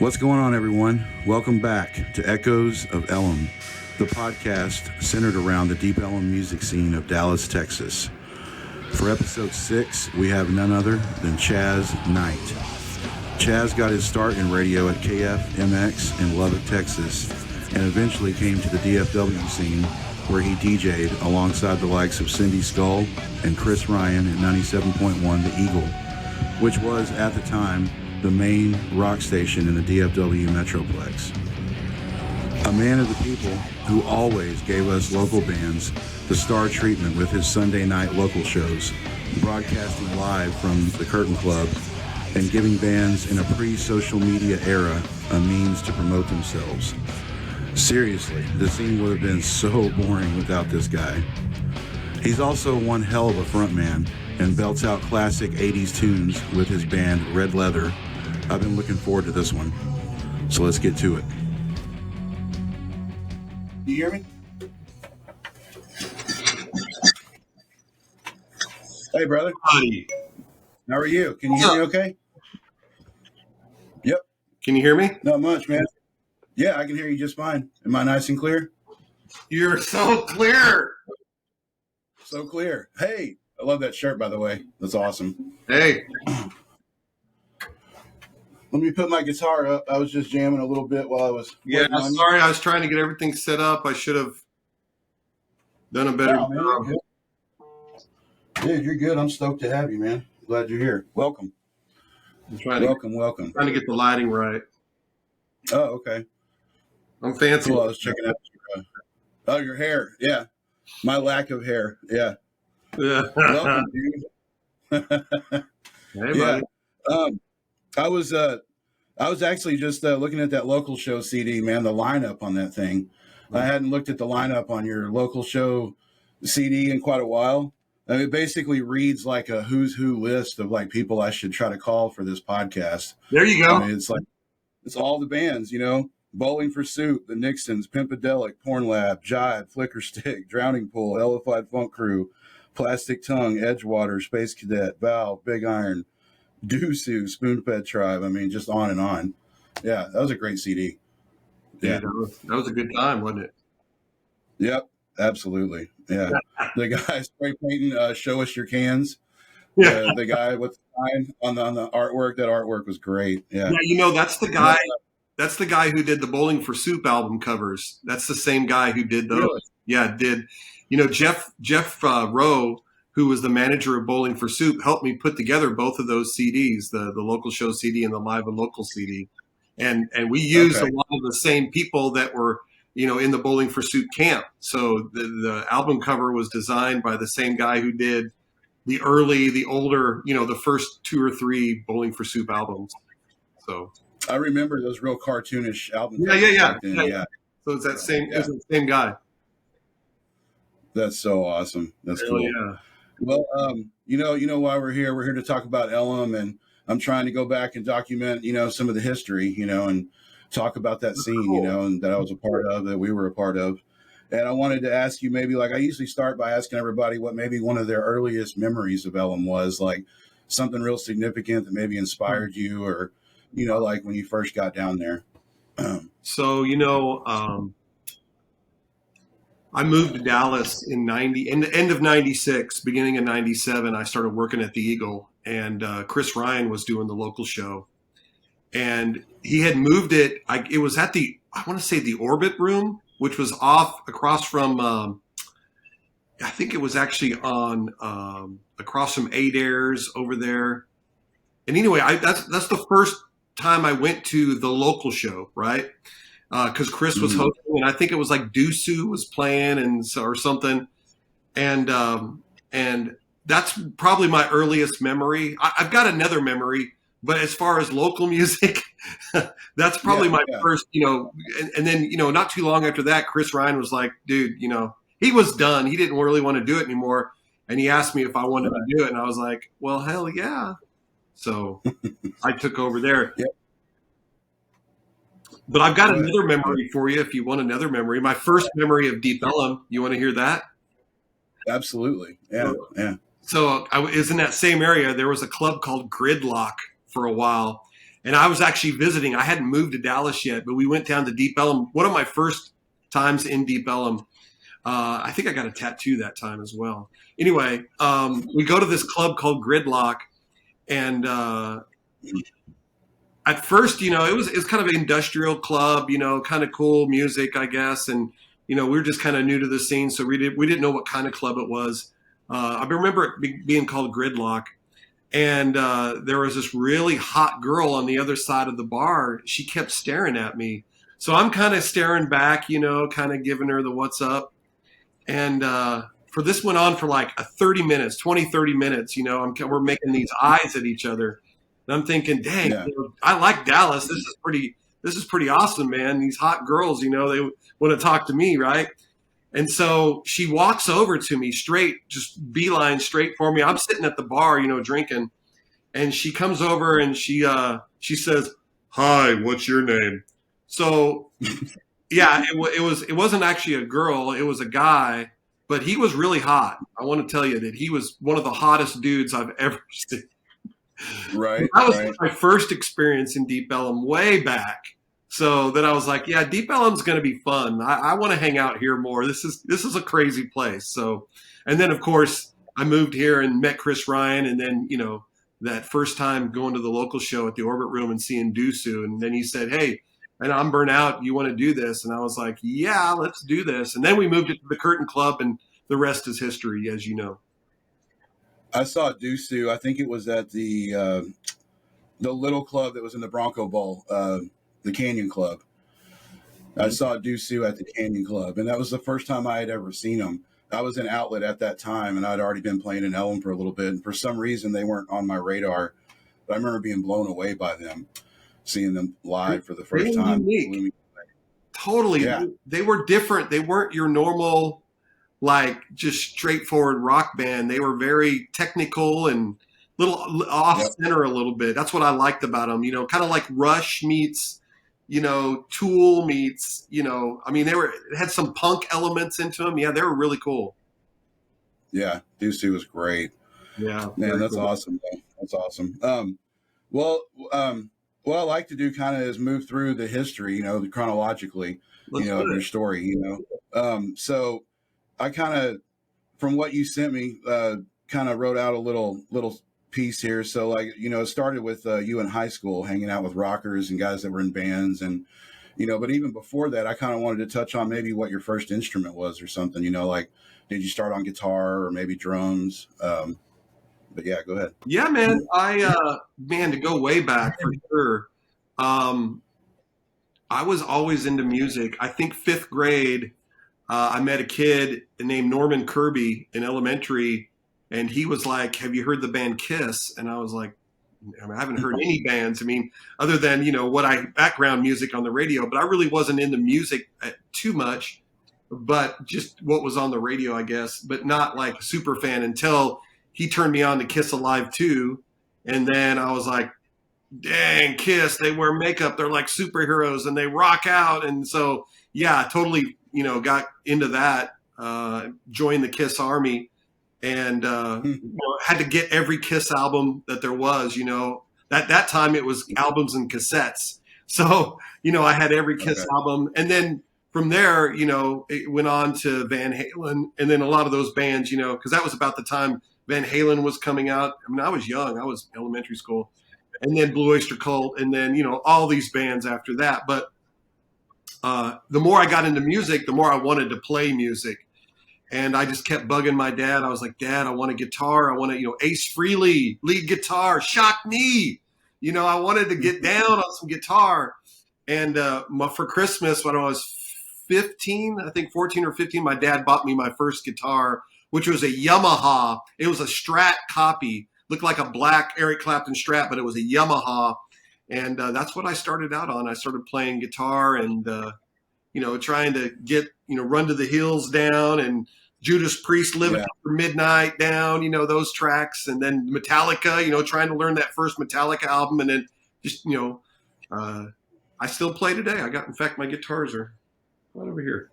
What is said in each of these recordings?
What's going on, everyone? Welcome back to Echoes of Ellum, the podcast centered around the deep Ellum music scene of Dallas, Texas. For episode 6, we have none other than Chazz Knight. Chazz got his start in radio at KFMX in Lubbock, Texas, and eventually came to the DFW scene, where he DJ'd alongside the likes of Cindy Skull and Chris Ryan at 97.1 The Eagle, which was, at the time, the main rock station in the DFW Metroplex. A man of the people who always gave us local bands the star treatment with his Sunday night local shows, broadcasting live from the Curtain Club and giving bands in a pre-social media era a means to promote themselves. Seriously, the scene would have been so boring without this guy. He's also one hell of a frontman and belts out classic 80s tunes with his band Red Leather. I've been looking forward to this one, so let's get to it. You hear me? Hey, brother. Buddy. How are you? Can you hear me okay? Yep. Can you hear me? Not much, man. Yeah, I can hear you just fine. Am I nice and clear? You're so clear. So clear. Hey, I love that shirt, by the way. That's awesome. Hey. Let me put my guitar up. I was just jamming a little bit while I was... Yeah, sorry. I was trying to get everything set up. I should have done a better job. Dude, you're good. I'm stoked to have you, man. Glad you're here. Welcome. Welcome. Trying to get the lighting right. Oh, okay. I'm fancy. Cool. I was checking out your hair. Yeah. My lack of hair. Yeah. Yeah. Welcome, dude. Hey, yeah. buddy. I was actually just looking at that local show CD, man, the lineup on that thing. I hadn't looked at the lineup on your local show CD in quite a while. I mean, it basically reads like a who's who list of like people I should try to call for this podcast. There you go. I mean, it's all the bands, you know, Bowling for Soup, the Nixons, Pimpadelic, Porn Lab, Jive, Flicker Stick, Drowning Pool, Ellified Funk Crew, Plastic Tongue, Edgewater, Space Cadet, Valve, Big Iron, Doosu, Spoonfed Tribe. I mean, just on and on. Yeah, that was a great CD. Yeah, that was a good time, wasn't it? Yep, absolutely. Yeah. The guy spray painting Show Us Your Cans. Yeah. The guy with the sign on the artwork. That artwork was great. Yeah. Yeah, you know, that's the guy. That's the guy who did the Bowling for Soup album covers. That's the same guy who did those. Really? Yeah, did. You know, Jeff Rowe, who was the manager of Bowling for Soup, helped me put together both of those CDs, the local show CD and the live and local CD. And we used a lot of the same people that were, you know, in the Bowling for Soup camp. So the album cover was designed by the same guy who did the older, you know, the first 2 or 3 Bowling for Soup albums. So I remember those real cartoonish albums. Yeah. So it's It's the same guy. That's so awesome. That's cool. Yeah. Well, you know why we're here. We're here to talk about Ellum, and I'm trying to go back and document, you know, some of the history, you know, and talk about that scene, you know, and that I was a part of, that we were a part of. And I wanted to ask you, maybe, like, I usually start by asking everybody what maybe one of their earliest memories of Ellum was, like something real significant that maybe inspired you, or, you know, like when you first got down there. So, you know, I moved to Dallas in the end of 96, beginning of 97. I started working at the Eagle, and Chris Ryan was doing the local show, and he had moved it. It was at I want to say the Orbit Room, which was across from, I think it was actually on across from Adair's over there. And anyway, that's the first time I went to the local show, right? Because Chris was hosting, and I think it was like Doosu was playing or something, and that's probably my earliest memory. I've got another memory, but as far as local music, that's probably my first. You know, and then, you know, not too long after that, Chris Ryan was like, "Dude, you know, he was done. He didn't really want to do it anymore," and he asked me if I wanted to do it, and I was like, "Well, hell yeah!" So I took over there. Yep. But I've got another memory for you if you want another memory. My first memory of Deep Ellum. You want to hear that? Absolutely. Yeah. So I was in that same area. There was a club called Gridlock for a while. And I was actually visiting. I hadn't moved to Dallas yet, but we went down to Deep Ellum. One of my first times in Deep Ellum. I think I got a tattoo that time as well. Anyway, we go to this club called Gridlock, and at first, it was kind of an industrial club, kind of cool music, I guess, and we were just kind of new to the scene, so we didn't know what kind of club it was. I remember it being called Gridlock, and there was this really hot girl on the other side of the bar. She kept staring at me, so I'm kind of staring back, kind of giving her the what's up. And for this went on for like 30 minutes, 20, 30 minutes, we're making these eyes at each other. And I'm thinking, dang, Yeah. I like Dallas. This is pretty awesome, man. These hot girls, they want to talk to me, right? And so she walks over to me straight, just beeline straight for me. I'm sitting at the bar, drinking, and she comes over and she says, "Hi, what's your name?" So yeah, it wasn't actually a girl, it was a guy, but he was really hot. I want to tell you that he was one of the hottest dudes I've ever seen. Right. That was Right. my first experience in Deep Ellum way back. So then I was like, yeah, Deep Ellum's going to be fun. I want to hang out here more. This is a crazy place. So, and then of course I moved here and met Chris Ryan, and then that first time going to the local show at the Orbit Room and seeing Dusu, and then he said, "Hey, and I'm burnt out. You want to do this?" And I was like, "Yeah, let's do this." And then we moved it to the Curtain Club, and the rest is history, as you know. I saw Dusu. I think it was at the little club that was in the Bronco Bowl, the Canyon Club. I saw Dusu at the Canyon Club, and that was the first time I had ever seen him. I was in Outlet at that time, and I'd already been playing in Ellum for a little bit. And for some reason, they weren't on my radar. But I remember being blown away by them, seeing them live for the first Really time. unique. Totally. Yeah. They were different. They weren't your normal, like, just straightforward rock band. They were very technical and little off Yep. center a little bit. That's what I liked about them. Kind of like Rush meets, Tool meets, I mean, it had some punk elements into them. Yeah, they were really cool. Yeah, Dusu was great. Yeah, Man, that's cool. awesome. Though. That's awesome. Well, what I like to do kind of is move through the history, chronologically, Let's of do your it. story, So I kind of, from what you sent me, kind of wrote out a little piece here. So like, it started with you in high school, hanging out with rockers and guys that were in bands, and but even before that, I kind of wanted to touch on maybe what your first instrument was or something. Like, did you start on guitar or maybe drums? But yeah, go ahead. Yeah, man. To go way back for sure. Um, I was always into music. I think fifth grade, I met a kid named Norman Kirby in elementary, and he was like, "Have you heard the band Kiss?" And I was like, I haven't heard any bands. I mean, other than what I background music on the radio, but I really wasn't into music too much. But just what was on the radio, I guess. But not like a super fan until he turned me on to Kiss Alive 2, and then I was like, dang, Kiss, they wear makeup, they're like superheroes and they rock out. And so yeah, totally got into that, joined the Kiss army, and had to get every Kiss album that there was. That time it was albums and cassettes, so I had every Kiss album. And then from there, it went on to Van Halen, and then a lot of those bands, because that was about the time Van Halen was coming out. I mean, I was young, I was elementary school, and then Blue Oyster Cult, and then all these bands after that. But the more I got into music, the more I wanted to play music, and I just kept bugging my dad. I was like, "Dad, I want a guitar. I want to, Ace Frehley lead guitar, Shock Knee. I wanted to get down on some guitar." And for Christmas, when I was 15, I think 14 or 15, my dad bought me my first guitar, which was a Yamaha. It was a Strat copy. Looked like a black Eric Clapton Strat, but it was a Yamaha. And that's what I started out on. I started playing guitar and, trying to get, Run to the Hills down and Judas Priest Living After Midnight down, those tracks. And then Metallica, trying to learn that first Metallica album. And then just, I still play today. In fact, my guitars are right over here.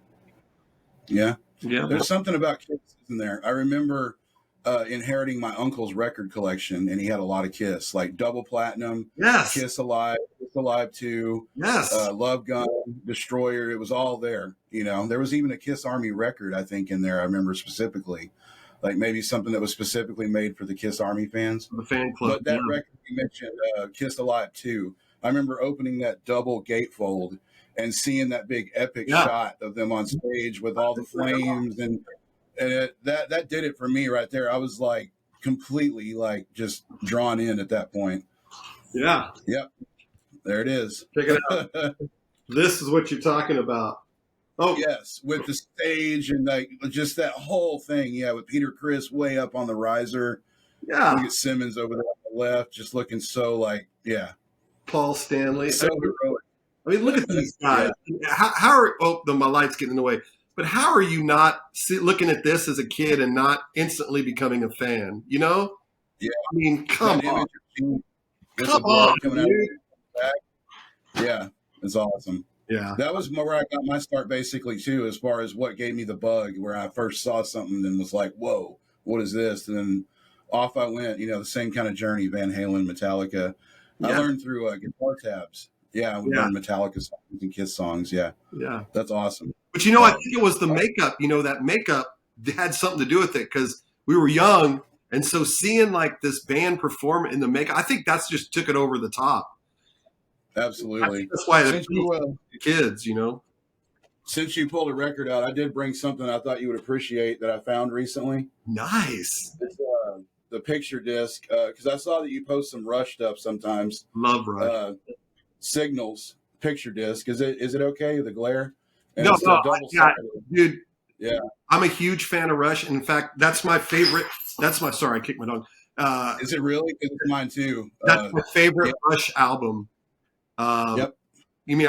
Yeah. Yeah. There's something about Kiss, isn't there? I remember inheriting my uncle's record collection, and he had a lot of Kiss, like Double Platinum, Yes. Kiss Alive 2, Yes. Love Gun, Destroyer. It was all there. There was even a Kiss Army record, I think, in there. I remember specifically, like maybe something that was specifically made for the Kiss Army fans. The fan club. But that record you mentioned, Kiss Alive 2, I remember opening that double gatefold and seeing that big epic shot of them on stage with all the flames, and that did it for me right there. I was like completely like just drawn in at that point. Yeah. Yep. There it is. Check it out. This is what you're talking about. Oh, yes, with the stage and like just that whole thing. Yeah, with Peter Criss way up on the riser. Yeah. Look at Simmons over there on the left, just looking so like, yeah. Paul Stanley. So heroic. I mean, look at these guys. Yeah. How are my light's getting in the way. But how are you not looking at this as a kid and not instantly becoming a fan? You know? Yeah. I mean, come on. Come on, dude. Yeah, it's awesome. Yeah. That was where I got my start basically too, as far as what gave me the bug, where I first saw something and was like, whoa, what is this? And then off I went, the same kind of journey, Van Halen, Metallica. Yeah. I learned through guitar tabs. Yeah, we learned Metallica songs and Kiss songs. Yeah. Yeah. That's awesome. But I think it was the makeup. That makeup had something to do with it because we were young. And so seeing like this band perform in the makeup, I think that's just took it over the top. Absolutely. That's why the kids, Since you pulled a record out, I did bring something I thought you would appreciate that I found recently. Nice. It's the picture disc, because I saw that you post some Rush stuff sometimes. Love Rush. Signals picture disc. Is it okay? The glare? And no, dude. Yeah, I'm a huge fan of Rush. In fact, that's my favorite. Sorry, I kicked my dog. Is it really? It's mine too. That's my favorite Rush album. Yep. You mean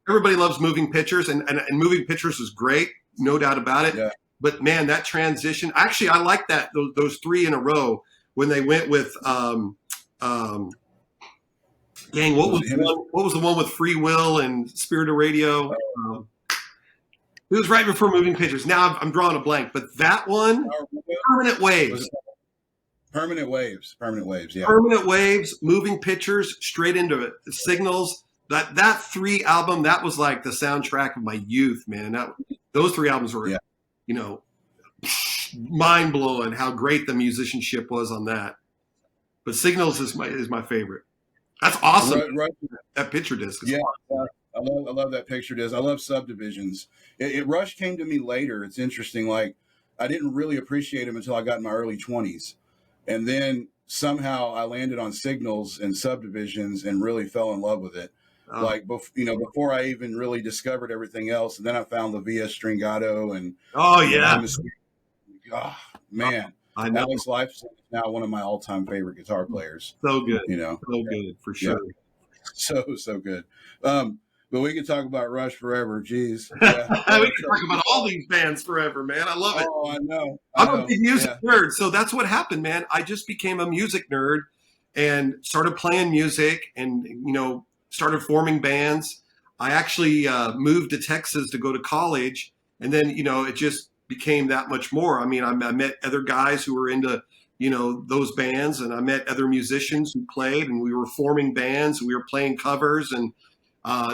everybody loves Moving Pictures, and Moving Pictures is great, no doubt about it. Yeah. But man, that transition. Actually, I like that those three in a row when they went with. Dang, what was the one with Free Will and Spirit of Radio? It was right before Moving Pictures. Now I'm drawing a blank, but that one, Permanent Waves. Permanent Waves, yeah. Permanent Waves, Moving Pictures, straight into it. Signals. That three album, that was like the soundtrack of my youth, man. Those three albums were, mind blowing. How great the musicianship was on that. But Signals is my favorite. That's awesome. Right. That picture disc. Yeah, I love that picture disc. I love Subdivisions. Rush came to me later. It's interesting. Like I didn't really appreciate him until I got in my early 20s, and then somehow I landed on Signals and Subdivisions and really fell in love with it. Like before I even really discovered everything else, and then I found the VS Stringato and man. I know. Alex Lifeson is now one of my all-time favorite guitar players. So good. So good, for sure. Yeah. So good. But we could talk about Rush forever. Jeez. Yeah. We could talk about all these bands forever, man. I love it. Oh, I know. I'm a big music nerd. So that's what happened, man. I just became a music nerd and started playing music and, started forming bands. I actually moved to Texas to go to college. And then, it just became that much more. I mean, I met other guys who were into, those bands, and I met other musicians who played, and we were forming bands. We were playing covers, and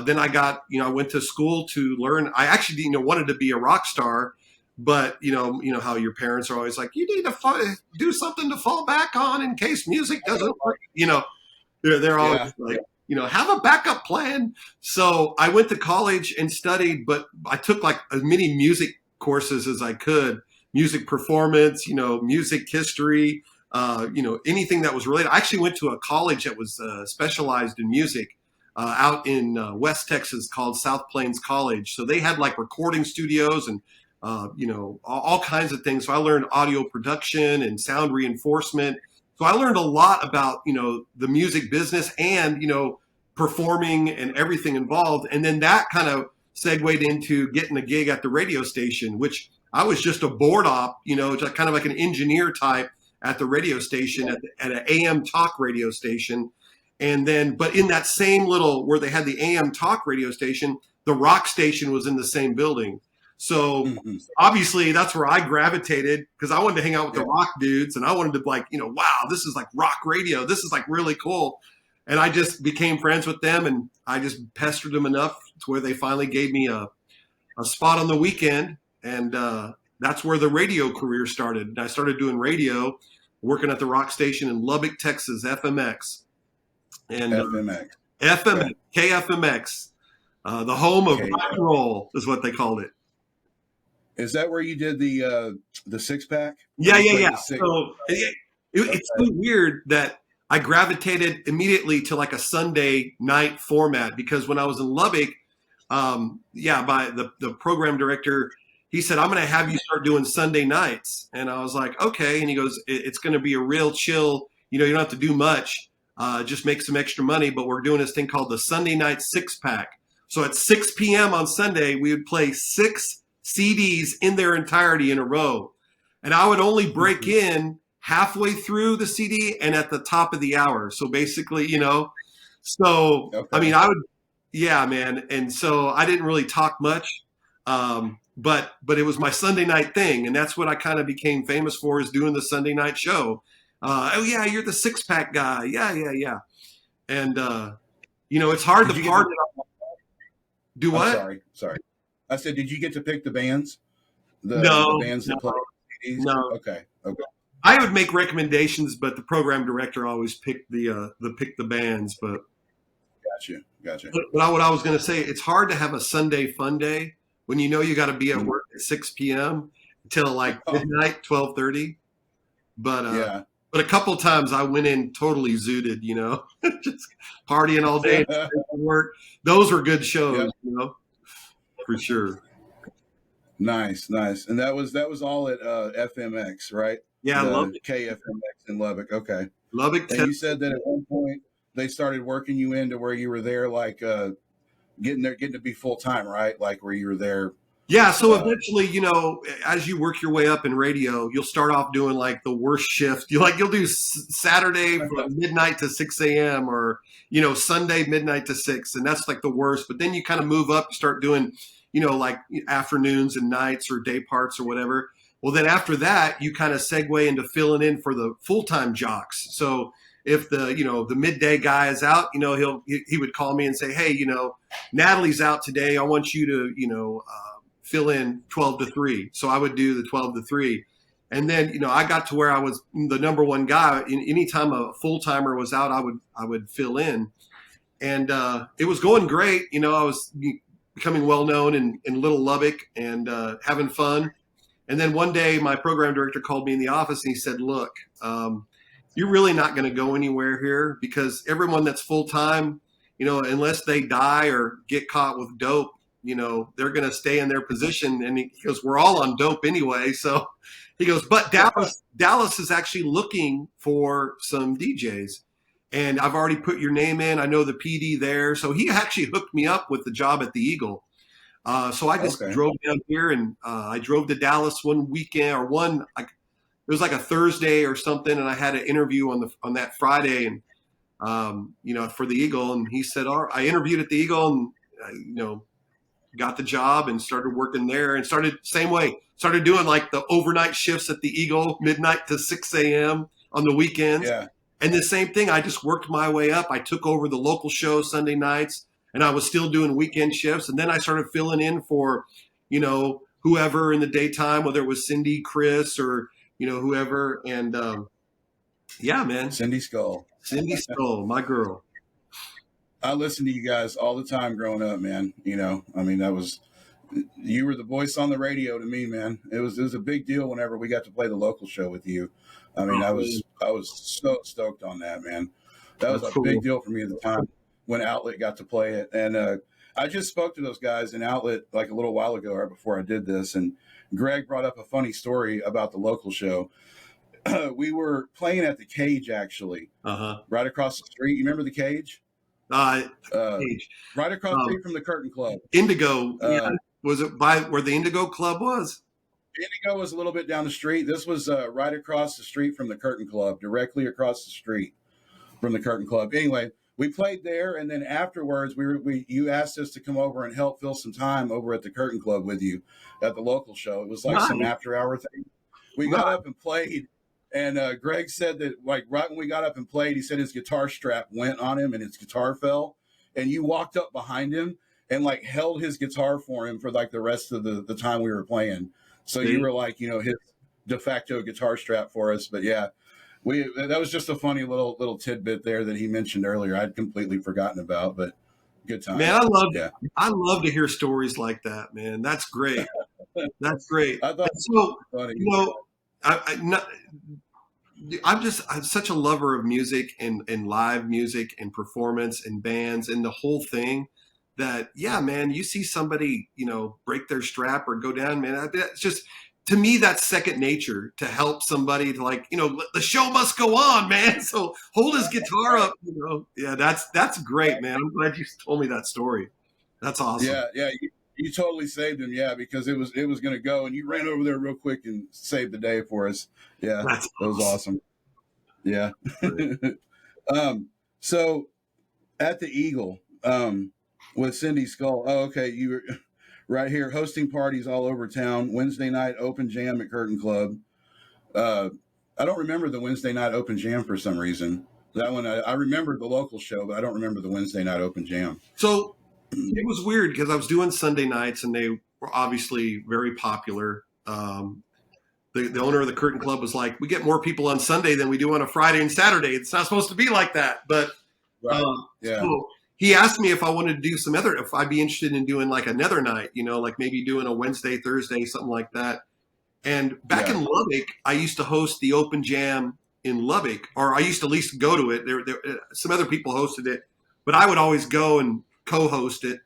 then I got, I went to school to learn. I actually, wanted to be a rock star, but you know how your parents are always like, you need to do something to fall back on in case music doesn't work. They're always like, have a backup plan. So I went to college and studied, but I took like as many music courses as I could, music performance, music history, anything that was related. I actually went to a college that was specialized in music out in West Texas called South Plains College. So they had like recording studios and, all kinds of things. So I learned audio production and sound reinforcement. So I learned a lot about, the music business and, performing and everything involved. And then that kind of segued into getting a gig at the radio station, which I was just a board op, just kind of like an engineer type at the radio station at an AM talk radio station. And then, but in that same little, where they had the AM talk radio station, the rock station was in the same building. So obviously that's where I gravitated because I wanted to hang out with the rock dudes and I wanted to like, wow, this is like rock radio. This is like really cool. And I just became friends with them and I just pestered them enough to where they finally gave me a spot on the weekend. And that's where the radio career started. And I started doing radio, working at the rock station in Lubbock, Texas, FMX. And FMX, KFMX, the home of rock and roll is what they called it. Is that where you did the 6-pack? Yeah. So it's so weird that I gravitated immediately to like a Sunday night format because when I was in Lubbock, by the program director, he said, I'm going to have you start doing Sunday nights. And I was like, okay. And he goes, it's going to be a real chill. You don't have to do much. Just make some extra money. But we're doing this thing called the Sunday night 6-pack. So at 6 p.m. on Sunday, we would play 6 CDs in their entirety in a row. And I would only break in halfway through the CD and at the top of the hour. So basically, so, okay. I mean, man. And so I didn't really talk much, but it was my Sunday night thing. And that's what I kind of became famous for is doing the Sunday night show. You're the 6-pack guy. Yeah. And, it's hard to part. Do what? Sorry. I said, did you get to pick the bands? The bands that play CDs? No. Okay. I would make recommendations, but the program director always picked the bands. But gotcha. But what I was going to say, it's hard to have a Sunday fun day when you got to be at work at 6 p.m. until like midnight, 12:30. But a couple of times I went in totally zooted, just partying all day at work. Those were good shows, for sure. Nice. And that was all at FMX, right? Yeah, I love KFMX in Lubbock. Okay. Lubbock. And you said that at one point they started working you into where you were there, like getting to be full time, right? Like where you were there. Yeah. So eventually, as you work your way up in radio, you'll start off doing like the worst shift. You'll do Saturday from midnight to 6 a.m. or, Sunday midnight to 6. And that's like the worst. But then you kind of move up, you start doing, like afternoons and nights or day parts or whatever. Well, then after that, you kind of segue into filling in for the full-time jocks. So if the midday guy is out, he would call me and say, hey, Natalie's out today. I want you to, fill in 12 to 3. So I would do the 12 to 3. And then, I got to where I was the number one guy. Anytime a full-timer was out, I would fill in. And it was going great. I was becoming well-known in Little Lubbock and having fun. And then one day my program director called me in the office and he said, look, you're really not going to go anywhere here because everyone that's full-time, unless they die or get caught with dope, they're going to stay in their position. And he goes, we're all on dope anyway. So he goes, but Dallas is actually looking for some DJs. And I've already put your name in. I know the PD there. So he actually hooked me up with the job at the Eagle. So I just drove down here and I drove to Dallas one weekend it was like a Thursday or something. And I had an interview on that Friday and, for the Eagle. And he said, I interviewed at the Eagle and, got the job and started working there and started doing like the overnight shifts at the Eagle, midnight to 6 a.m. on the weekends. Yeah. And the same thing, I just worked my way up. I took over the local show Sunday nights and I was still doing weekend shifts. And then I started filling in for, whoever in the daytime, whether it was Cindy, Chris, or, whoever. And man. Cindy Skull, my girl. I listened to you guys all the time growing up, man. You were the voice on the radio to me, man. It was a big deal whenever we got to play the local show with you. I was so stoked on that, man. That was a big deal for me at the time when Outlet got to play it. And I just spoke to those guys in Outlet like a little while ago, right before I did this. And Greg brought up a funny story about the local show. We were playing at the Cage, actually, right across the street. You remember the Cage? Cage. Right across the street from the Curtain Club. Indigo. Was it by where the Indigo Club was? Indigo was a little bit down the street. This was right across the street from the Curtain Club, directly across the street from the Curtain Club. Anyway, we played there, and then afterwards, you asked us to come over and help fill some time over at the Curtain Club with you at the local show. It was like some Nice. after hour thing. We got up and played, and Greg said that like right when we got up and played, he said his guitar strap went on him and his guitar fell, and you walked up behind him and like held his guitar for him for like the rest of the time we were playing. So you were like, his de facto guitar strap for us. But yeah, that was just a funny little tidbit there that he mentioned earlier. I'd completely forgotten about, but good time. Man, I love to hear stories like that, man. That's great. That's great. I thought so, funny. I'm such a lover of music and live music and performance and bands and the whole thing that, yeah, man, you see somebody, break their strap or go down, man. It's just, to me, that's second nature to help somebody to like, the show must go on, man. So hold his guitar up, Yeah, that's great, man. I'm glad you told me that story. That's awesome. Yeah. You totally saved him, yeah, because it was going to go, and you ran over there real quick and saved the day for us. Yeah, that was awesome. Yeah. So at the Eagle with Cindy Skull. Oh, okay, you were right here hosting parties all over town. Wednesday night open jam at Curtain Club. I don't remember the Wednesday night open jam for some reason. That one I remember the local show, but I don't remember the Wednesday night open jam. So it was weird because I was doing Sunday nights and they were obviously very popular. The owner of the Curtain Club was like, we get more people on Sunday than we do on a Friday and Saturday. It's not supposed to be like that. But so he asked me if I wanted to do if I'd be interested in doing like another night, like maybe doing a Wednesday, Thursday, something like that. And back in Lubbock, I used to host the open jam in Lubbock, or I used to at least go to it. There some other people hosted it, but I would always go and co-host it,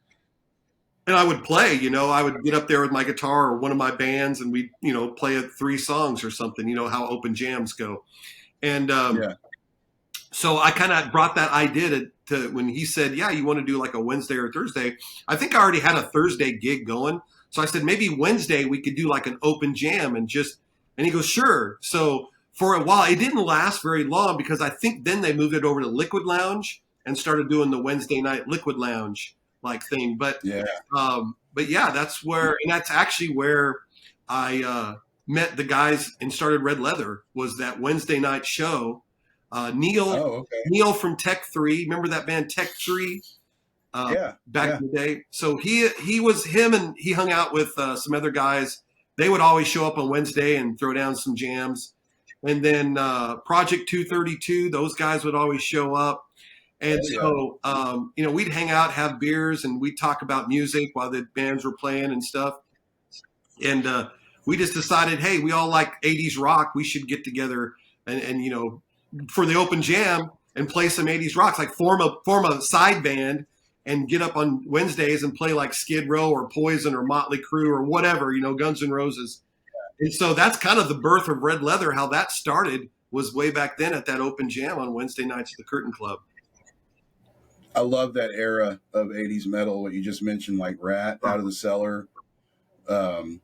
and I would play. I would get up there with my guitar or one of my bands, and we, play 3 songs or something. How open jams go, and so I kind of brought that idea to when he said, "Yeah, you want to do like a Wednesday or Thursday?" I think I already had a Thursday gig going, so I said maybe Wednesday we could do like an open jam and he goes, "Sure." So for a while, it didn't last very long because I think then they moved it over to Liquid Lounge and started doing the Wednesday night Liquid Lounge like thing. But that's that's actually where I met the guys and started Red Leather, was that Wednesday night show. Neil from Tech 3, remember that band Tech 3? Back in the day. So he was him, and he hung out with some other guys. They would always show up on Wednesday and throw down some jams. And then Project 232, those guys would always show up. And so, we'd hang out, have beers, and we'd talk about music while the bands were playing and stuff. And we just decided, hey, we all like 80s rock. We should get together and for the open jam and play some 80s rocks, like form a side band and get up on Wednesdays and play like Skid Row or Poison or Motley Crue or whatever, Guns N' Roses. And so that's kind of the birth of Red Leather. How that started was way back then at that open jam on Wednesday nights at the Curtain Club. I love that era of 80s metal, what you just mentioned, like Rat, Out of the Cellar. Queensryche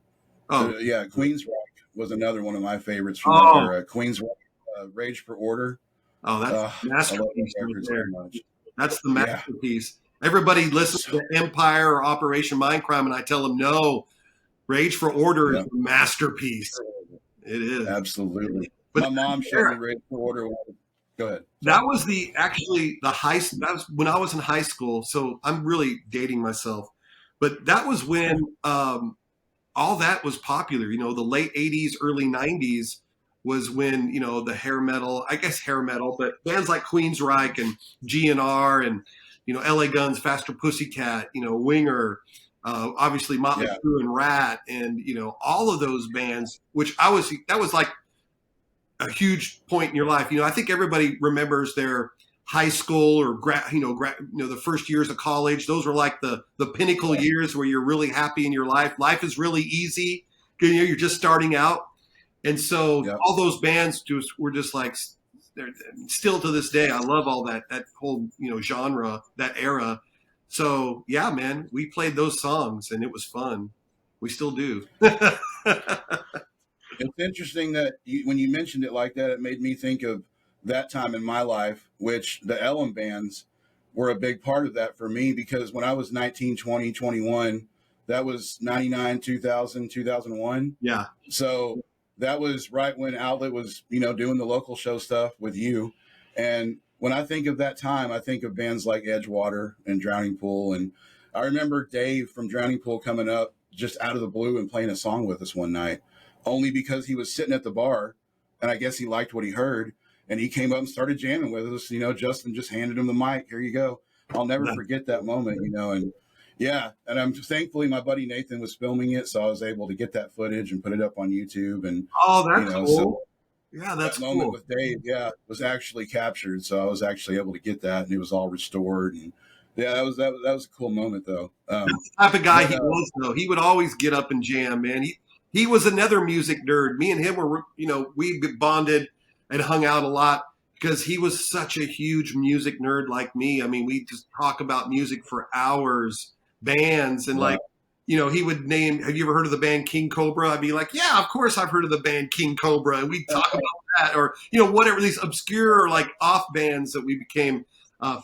was another one of my favorites from that era. Queensryche, Rage for Order. Oh, that's masterpiece right there. That's the masterpiece. Everybody listens to Empire or Operation Mindcrime, and I tell them, no, Rage for Order is a masterpiece. It is. Absolutely. But my mom showed me Rage for Order. Go ahead. That was that was when I was in high school. So I'm really dating myself, but that was when all that was popular. The late 80s, early 90s was when, the hair metal, but bands like Queensryche and GNR and, LA Guns, Faster Pussycat, Winger, obviously Motley Crue and Rat, and, all of those bands, that was like a huge point in your life. I think everybody remembers their high school or the first years of college. Those were like the pinnacle years where you're really happy in your life. Life is really easy. You're just starting out. And so all those bands were just like, they're still to this day. I love all that whole, genre, that era. So yeah, man, we played those songs and it was fun. We still do. It's interesting that when you mentioned it like that, it made me think of that time in my life, which the Ellum bands were a big part of that for me, because when I was 19, 20, 21, that was 99, 2000, 2001. Yeah. So that was right when Outlet was, doing the local show stuff with you. And when I think of that time, I think of bands like Edgewater and Drowning Pool. And I remember Dave from Drowning Pool coming up just out of the blue and playing a song with us one night, only because he was sitting at the bar and I guess he liked what he heard. And he came up and started jamming with us. Justin just handed him the mic. Here you go. I'll never forget that moment, and yeah. And I'm thankfully my buddy Nathan was filming it, so I was able to get that footage and put it up on YouTube. And that's cool. So yeah, that's that moment cool. with Dave, was actually captured. So I was actually able to get that, and it was all restored. And yeah, that was a cool moment though. That's the type of guy he was, though. He would always get up and jam, man. He was another music nerd. Me and him were, we bonded and hung out a lot because he was such a huge music nerd like me. I mean, we just talk about music for hours, bands, and he would name, have you ever heard of the band King Cobra? I'd be like, yeah, of course I've heard of the band King Cobra. And we'd talk about that, or, whatever, these obscure or like off bands that we became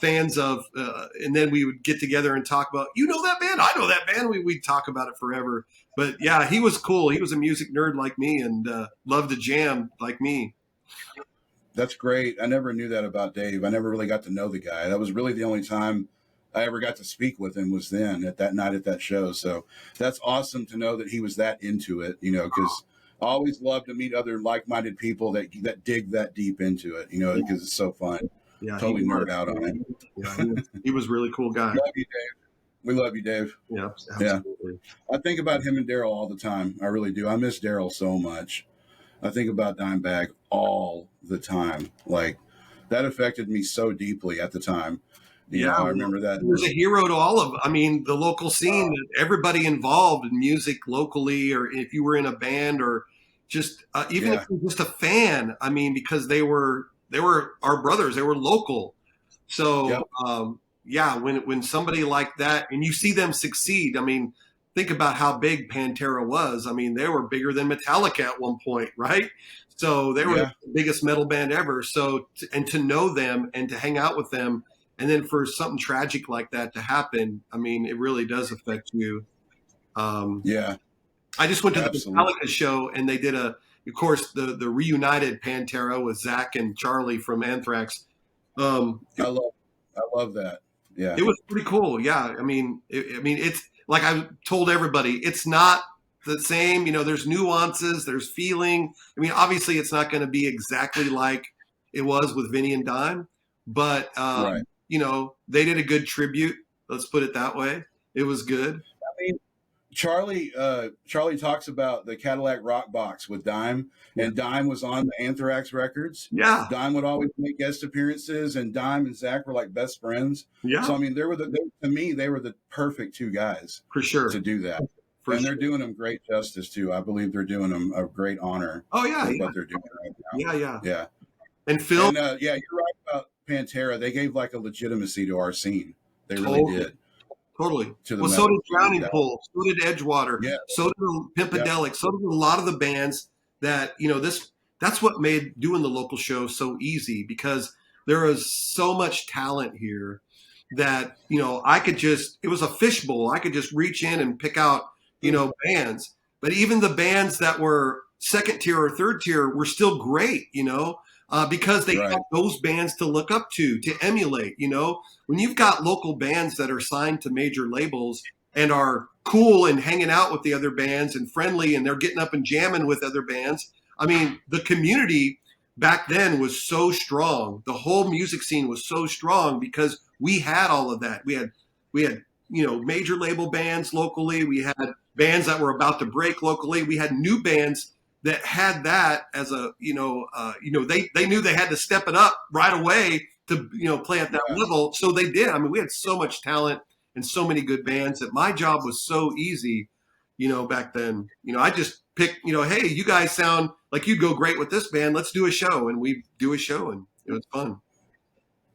fans of. And then we would get together and talk about, that band? I know that band. We'd talk about it forever. But yeah, he was cool. He was a music nerd like me and loved to jam like me. That's great. I never knew that about Dave. I never really got to know the guy. That was really the only time I ever got to speak with him, was then at that night at that show. So that's awesome to know that he was that into it, because I always love to meet other like-minded people that dig that deep into it, because it's so fun. Yeah, totally nerd out on it. Yeah, he was a really cool guy. Love you, Dave. We love you, Dave. Yeah, absolutely. I think about him and Daryl all the time. I really do. I miss Daryl so much. I think about Dimebag all the time. Like, that affected me so deeply at the time. I remember that. He was a hero to all of, the local scene, everybody involved in music locally, or if you were in a band, or just even if you were just a fan. Because they were our brothers. They were local. So, when somebody like that, and you see them succeed, think about how big Pantera was. They were bigger than Metallica at one point, right? So they were the biggest metal band ever. So, and to know them and to hang out with them, and then for something tragic like that to happen, it really does affect you. I just went to the Metallica show, and they did of course, the reunited Pantera with Zach and Charlie from Anthrax. I love that. Yeah, it was pretty cool. Yeah, it's like I told everybody, it's not the same. There's nuances, there's feeling. Obviously, it's not going to be exactly like it was with Vinny and Dime, but they did a good tribute. Let's put it that way. It was good. Charlie talks about the Cadillac Rock Box with Dime, and Dime was on the Anthrax records. Yeah, Dime would always make guest appearances, and Dime and Zach were like best friends. Yeah, so they were the perfect two guys for sure to do that. They're doing them great justice too. I believe they're doing them a great honor. Oh yeah, what they're doing right now. Yeah. And Phil, you're right about Pantera. They gave like a legitimacy to our scene. They really did. Totally. Well, so did Drowning Pool. So did Edgewater. Yeah. So did Pimpedelic. Yeah. So did a lot of the bands that, that's what made doing the local show so easy, because there is so much talent here that, it was a fishbowl. I could just reach in and pick out, bands. But even the bands that were second tier or third tier were still great, because they have those bands to look up to emulate. When you've got local bands that are signed to major labels and are cool and hanging out with the other bands and friendly, and they're getting up and jamming with other bands. The community back then was so strong. The whole music scene was so strong because we had all of that. We had major label bands locally. We had bands that were about to break locally. We had new bands that had that as a, they knew they had to step it up right away to, play at that level. So they did. We had so much talent and so many good bands that my job was so easy, back then. I just picked, hey, you guys sound like you'd go great with this band. Let's do a show. And we do a show, and it was fun.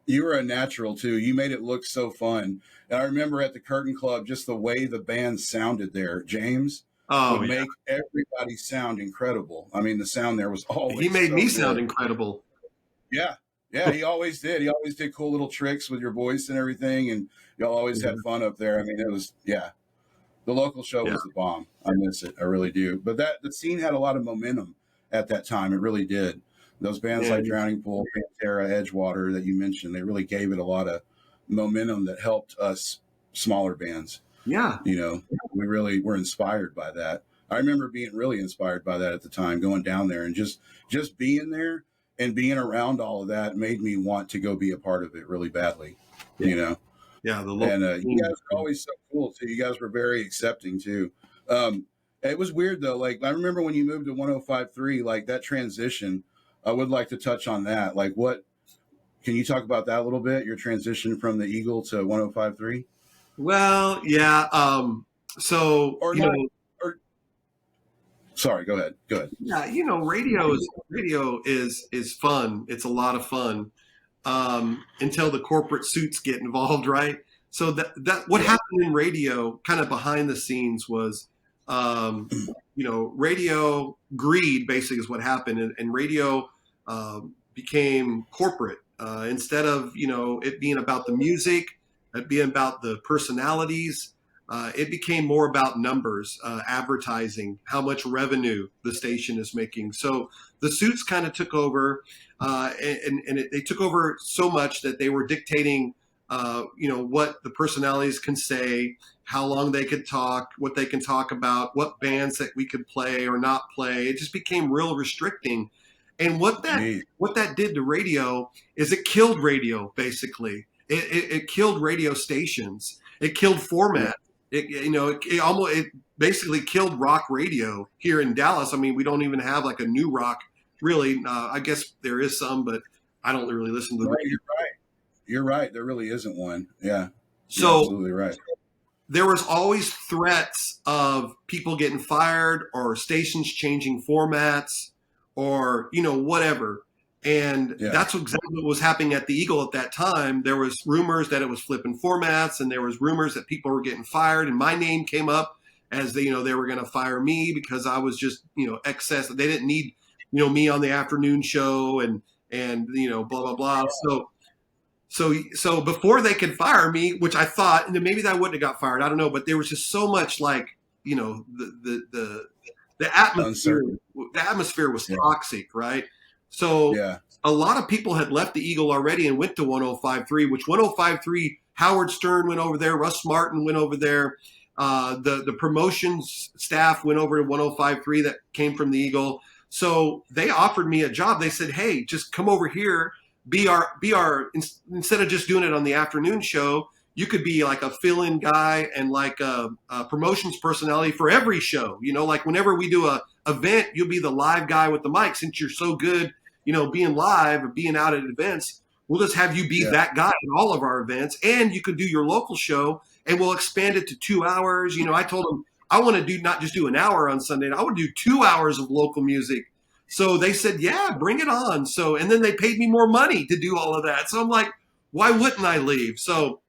You were a natural too. You made it look so fun. And I remember at the Curtain Club, just the way the band sounded there. James would make everybody sound incredible. The sound there was always. He made me sound incredible. Yeah. Yeah, he always did. He always did cool little tricks with your voice and everything, and y'all always had fun up there. I mean, it was the local show Yeah. was the bomb. I miss it, I really do. But the scene had a lot of momentum at that time. It really did. Those bands like Drowning Pool, Pantera, Edgewater that you mentioned, they really gave it a lot of momentum that helped us smaller bands. Yeah. You know, we really were inspired by that. I remember being really inspired by that at the time, going down there and just being there and being around all of that made me want to go be a part of it really badly, you know? Yeah. And you guys were always so cool too. You guys were very accepting too. It was weird though. Like I remember when you moved to 105.3, like that transition, I would like to touch on that. Like can you talk about that a little bit? Your transition from the Eagle to 105.3? Well, yeah. So, Or you not, know, sorry, go ahead. yeah, you know, radio is fun. It's a lot of fun until the corporate suits get involved, right? So that what happened in radio, kind of behind the scenes, was you know, radio greed basically is what happened, and radio became corporate instead of, you know, it being about the music, it being about the personalities. It became more about numbers, advertising, how much revenue the station is making. So the suits kind of took over, they took over so much that they were dictating, you know, what the personalities can say, how long they could talk, what they can talk about, what bands that we could play or not play. It just became real restricting. And what that did to radio is it killed radio, basically. It killed radio stations. It killed format. It basically killed rock radio here in Dallas. I mean, we don't even have like a new rock, really. I guess there is some, but I don't really listen to the radio. You're right. There really isn't one. Yeah. So you're absolutely right. There was always threats of people getting fired or stations changing formats or, you know, whatever. And that's exactly what was happening at the Eagle at that time. There was rumors that it was flipping formats, and there was rumors that people were getting fired. And my name came up as they were going to fire me because I was just, you know, excess. They didn't need, you know, me on the afternoon show and you know, blah, blah, blah. So before they could fire me, which I thought, and maybe I wouldn't have got fired, I don't know, but there was just so much, like, you know, the atmosphere. The atmosphere was toxic, right? So a lot of people had left the Eagle already and went to 105.3, which 105.3, Howard Stern went over there, Russ Martin went over there, the promotions staff went over to 105.3 that came from the Eagle. So they offered me a job. They said, hey, just come over here. Be our instead of just doing it on the afternoon show, you could be like a fill-in guy and like a promotions personality for every show. You know, like whenever we do a event, you'll be the live guy with the mic. Since you're so good, you know, being live or being out at events, we'll just have you be that guy at all of our events. And you can do your local show and we'll expand it to 2 hours. You know, I told them I want to not just do an hour on Sunday. I want to do 2 hours of local music. So they said, yeah, bring it on. So, and then they paid me more money to do all of that. So I'm like, why wouldn't I leave? So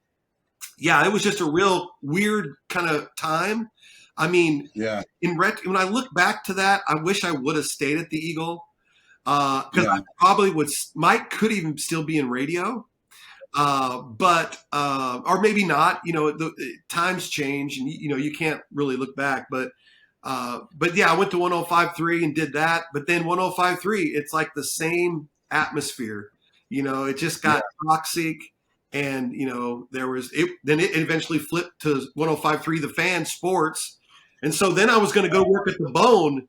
yeah, it was just a real weird kind of time. I mean, when I look back to that, I wish I would have stayed at the Eagle because I probably Mike could even still be in radio, but or maybe not. You know, the times change, and you know you can't really look back. But yeah, I went to 105.3 and did that. But then 105.3, it's like the same atmosphere. You know, it just got toxic. And, you know, then it eventually flipped to 105.3, The Fan Sports. And so then I was going to go work at the Bone.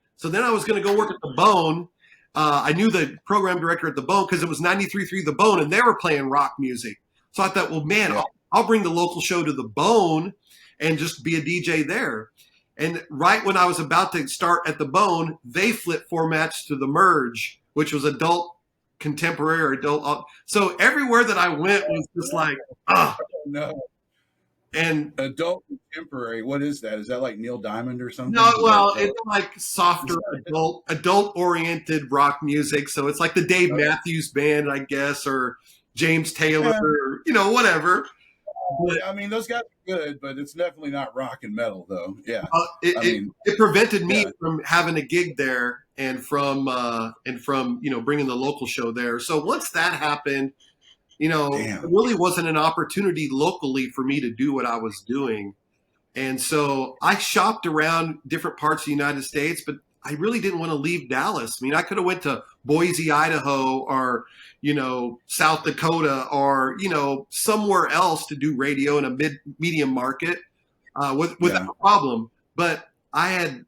I knew the program director at the Bone because it was 93.3 The Bone and they were playing rock music. So I thought, well, man, I'll bring the local show to the Bone and just be a DJ there. And right when I was about to start at the Bone, they flipped formats to the Merge, which was adult contemporary or adult. So everywhere that I went was just like, no. And adult contemporary, what is that? Is that like Neil Diamond or something? No, well, it's like softer adult oriented rock music. So it's like the Dave Matthews Band, I guess, or James Taylor, or, you know, whatever. But, I mean, those guys are good, but it's definitely not rock and metal, though. Yeah, it prevented me from having a gig there and from bringing the local show there. So once that happened, Damn. it really wasn't an opportunity locally for me to do what I was doing. And so I shopped around different parts of the United States, but I really didn't want to leave Dallas. I mean, I could have went to Boise, Idaho, or, South Dakota, or, somewhere else to do radio in a medium market without a problem. But I had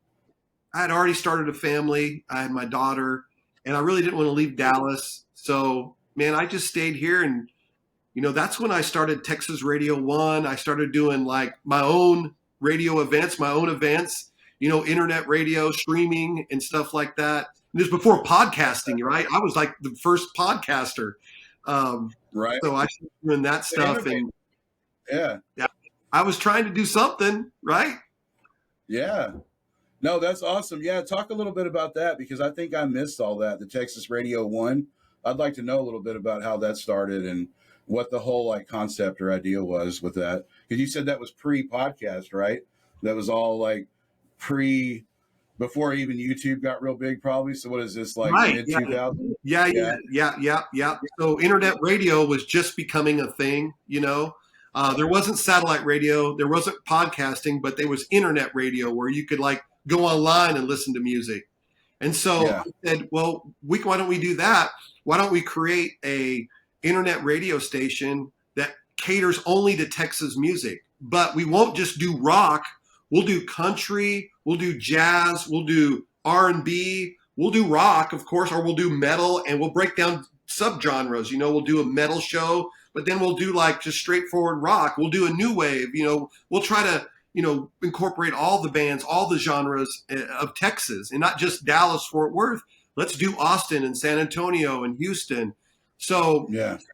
already started a family. I had my daughter, and I really didn't want to leave Dallas. So, man, I just stayed here. And, that's when I started Texas Radio One. I started doing like my own radio events, internet radio, streaming and stuff like that. And this was before podcasting, right? I was like the first podcaster. Right. So I started doing that stuff. And yeah, I was trying to do something, right? Yeah. No, that's awesome. Yeah, talk a little bit about that, because I think I missed all that, the Texas Radio One. I'd like to know a little bit about how that started and what the whole concept or idea was with that. Because you said that was pre-podcast, right? That was all before even YouTube got real big, probably. So what is this, right, mid-2000s? Yeah. So internet radio was just becoming a thing, There wasn't satellite radio, there wasn't podcasting, but there was internet radio where you could go online and listen to music. And so I said, well, why don't we do that? Why don't we create a internet radio station that caters only to Texas music? But we won't just do rock. We'll do country, we'll do jazz, we'll do R&B, we'll do rock, of course, or we'll do metal, and we'll break down subgenres. We'll do a metal show, but then we'll do just straightforward rock. We'll do a new wave. We'll try to incorporate all the bands, all the genres of Texas, and not just Dallas, Fort Worth. Let's do Austin and San Antonio and Houston. So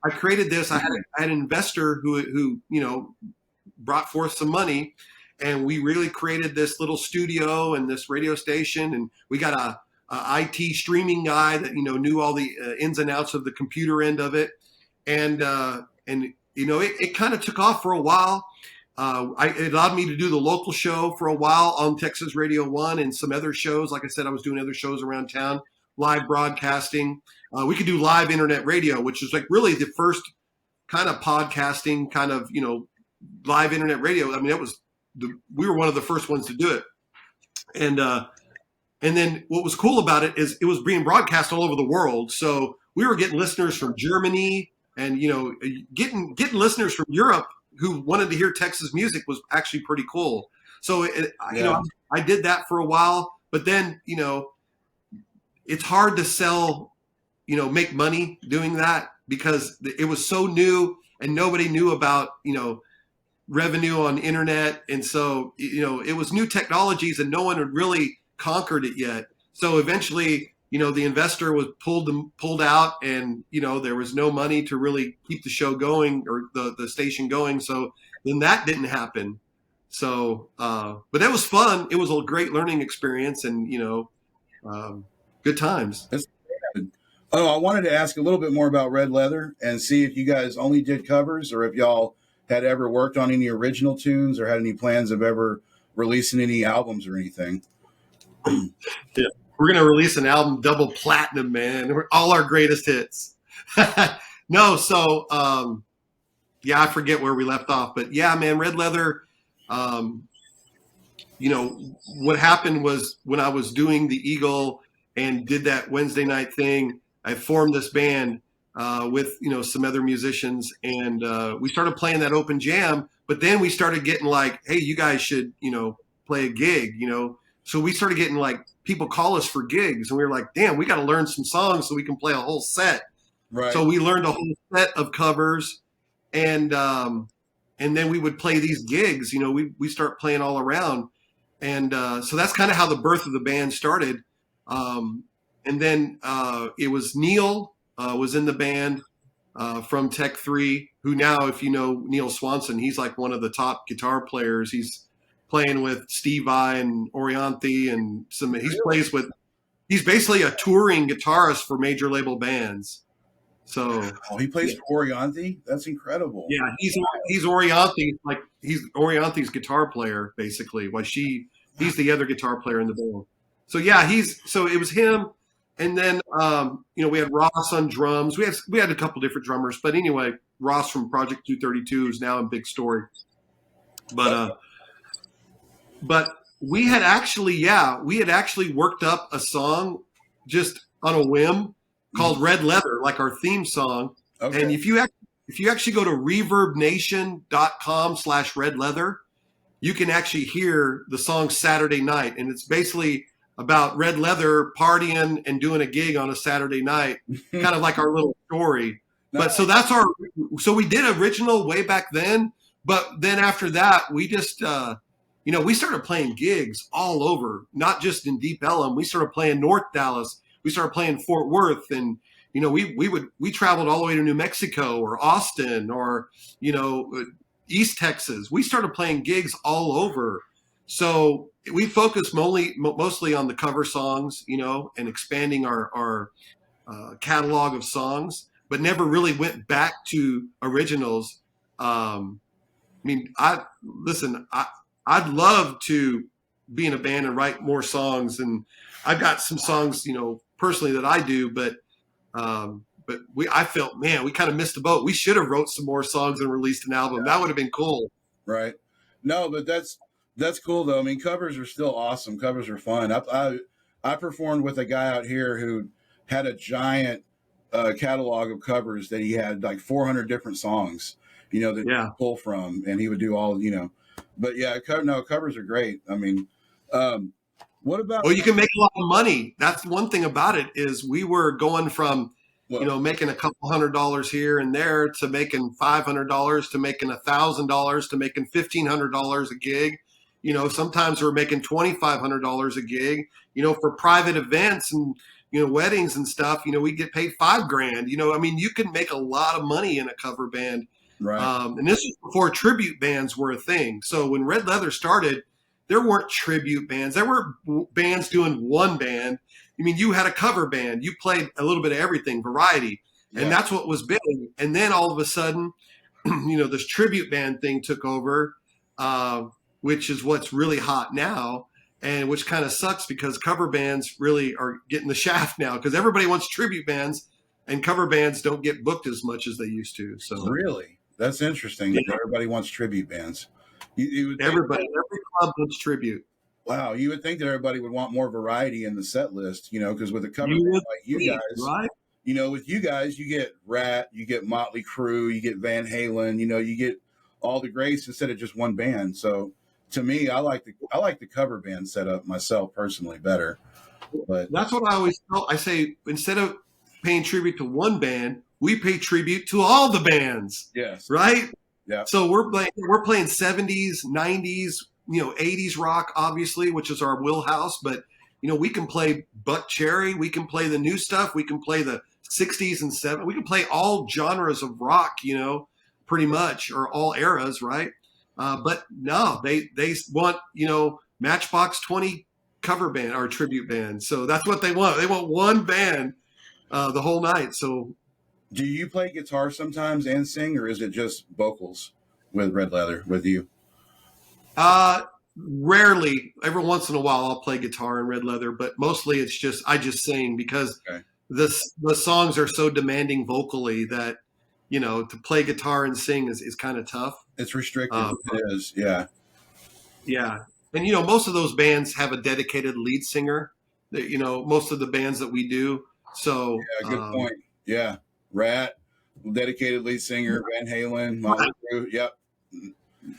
I created this. I had an investor who brought forth some money, and we really created this little studio and this radio station. And we got a IT streaming guy that knew all the ins and outs of the computer end of it, and it kind of took off for a while. It allowed me to do the local show for a while on Texas Radio One and some other shows. Like I said, I was doing other shows around town, live broadcasting. We could do live internet radio, which is really the first kind of podcasting, kind of, live internet radio. I mean, we were one of the first ones to do it. And then what was cool about it is it was being broadcast all over the world. So we were getting listeners from Germany and, getting listeners from Europe who wanted to hear Texas music was actually pretty cool. So, I did that for a while, but then, it's hard to sell, make money doing that because it was so new and nobody knew about, revenue on internet. And so, it was new technologies and no one had really conquered it yet. So eventually, the investor was pulled out and, there was no money to really keep the show going or the station going. So then that didn't happen. So, but that was fun. It was a great learning experience and, good times. Oh, I wanted to ask a little bit more about Red Leather and see if you guys only did covers or if y'all had ever worked on any original tunes or had any plans of ever releasing any albums or anything. Yeah. We're going to release an album double platinum, man. All our greatest hits. No, so, I forget where we left off. But, yeah, man, Red Leather, what happened was when I was doing the Eagle and did that Wednesday night thing, I formed this band with, some other musicians. And we started playing that open jam. But then we started getting hey, you guys should, play a gig, So we started getting people call us for gigs, and we were like, damn, we got to learn some songs so we can play a whole set. Right. So we learned a whole set of covers, and then we would play these gigs. We start playing all around, and so that's kind of how the birth of the band started. And then it was Neil was in the band from Tech 3, who now, if you know Neil Swanson, he's one of the top guitar players. He's playing with Steve Vai and Orianthi and he's basically a touring guitarist for major label bands. So he plays for Orianthi? That's incredible. Yeah, he's Orianthi, he's Orianthi's guitar player basically. He's the other guitar player in the band. So yeah, so it was him, and then we had Ross on drums. We had a couple different drummers, but anyway, Ross from Project 232 is now in Big Story. But we had actually worked up a song just on a whim called Red Leather, like our theme song. Okay. And if you actually go to reverbnation.com/red leather, you can actually hear the song Saturday Night. And it's basically about Red Leather partying and doing a gig on a Saturday night, kind of like our little story. But so we did original way back then. But then after that, we just, we started playing gigs all over, not just in Deep Ellum. We started playing North Dallas. We started playing Fort Worth, and we traveled all the way to New Mexico or Austin or East Texas. We started playing gigs all over. So we focused mostly on the cover songs, and expanding our catalog of songs, but never really went back to originals. I'd love to be in a band and write more songs, and I've got some songs, personally that I do, but I felt, man, we kind of missed the boat. We should have wrote some more songs and released an album. That would have been cool. Right. No, but that's cool though. I mean, covers are still awesome. Covers are fun. I performed with a guy out here who had a giant catalog of covers that he had like 400 different songs, that he could pull from, and he would do all, but yeah, covers are great. I mean, what about? Well, you can make a lot of money. That's one thing about it is we were going from, making a couple $100 here and there to making $500 to making $1,000 to making $1,500 a gig. Sometimes we're making $2,500 a gig. For private events and weddings and stuff. We get paid $5,000. You can make a lot of money in a cover band. Right. And this was before tribute bands were a thing. So when Red Leather started, there weren't tribute bands. There were bands doing one band. You had a cover band. You played a little bit of everything, variety. And that's what was big. And then all of a sudden, this tribute band thing took over, which is what's really hot now, and which kind of sucks because cover bands really are getting the shaft now because everybody wants tribute bands and cover bands don't get booked as much as they used to. So really, that's interesting. Yeah. Everybody wants tribute bands. Every club wants tribute. Wow, you would think that everybody would want more variety in the set list, because with a cover band like you guys, right? With you guys, you get Rat, you get Motley Crue, you get Van Halen, you get all the greats instead of just one band. So to me, I like the cover band setup myself personally better. But that's what I always tell. I say instead of paying tribute to one band, we pay tribute to all the bands. Yes. Right? Yeah. So we're playing 70s, 90s, 80s rock, obviously, which is our wheelhouse. But, we can play Buck Cherry. We can play the new stuff. We can play the 60s and 70s. We can play all genres of rock, pretty much, or all eras, right? But no, they want, Matchbox 20 cover band or tribute band. So that's what they want. They want one band the whole night. So do you play guitar sometimes and sing, or is it just vocals with Red Leather with you? Rarely. Every once in a while I'll play guitar in Red Leather, but mostly I just sing because the songs are so demanding vocally that, to play guitar and sing is kind of tough. It's restricted. It is. Yeah. Yeah. And, most of those bands have a dedicated lead singer that, most of the bands that we do. So yeah, good point. Yeah. Rat, dedicated lead singer, Van Halen, Motley Crue. Yep.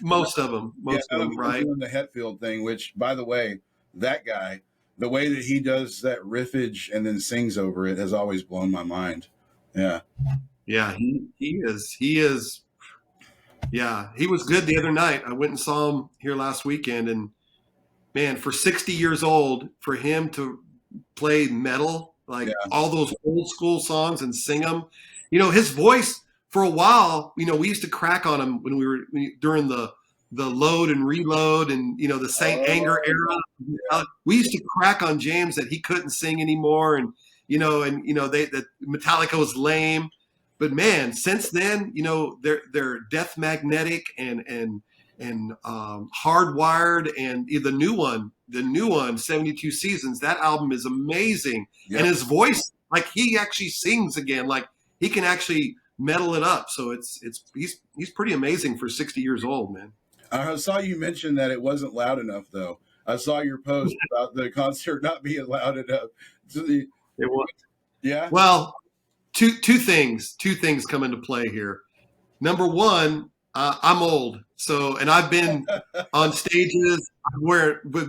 Most of them, right? Doing the Hetfield thing, which, by the way, that guy, the way that he does that riffage and then sings over it has always blown my mind. Yeah. Yeah, he is. Yeah, he was good the other night. I went and saw him here last weekend, and man, for 60 years old, for him to play metal, all those old school songs and sing them, his voice for a while, we used to crack on him when we were during the load and reload and, the Saint Anger era. Yeah. We used to crack on James that he couldn't sing anymore. And, that Metallica was lame. But man, since then, they're death magnetic and and Hardwired, and the new one, 72 Seasons. That album is amazing. Yep. And his voice, like he actually sings again, like he can actually metal it up. So he's pretty amazing for 60 years old, man. I saw you mention that it wasn't loud enough, though. I saw your post about the concert not being loud enough. It was. Yeah. Well, two things come into play here. Number one, I'm old, and I've been on stages.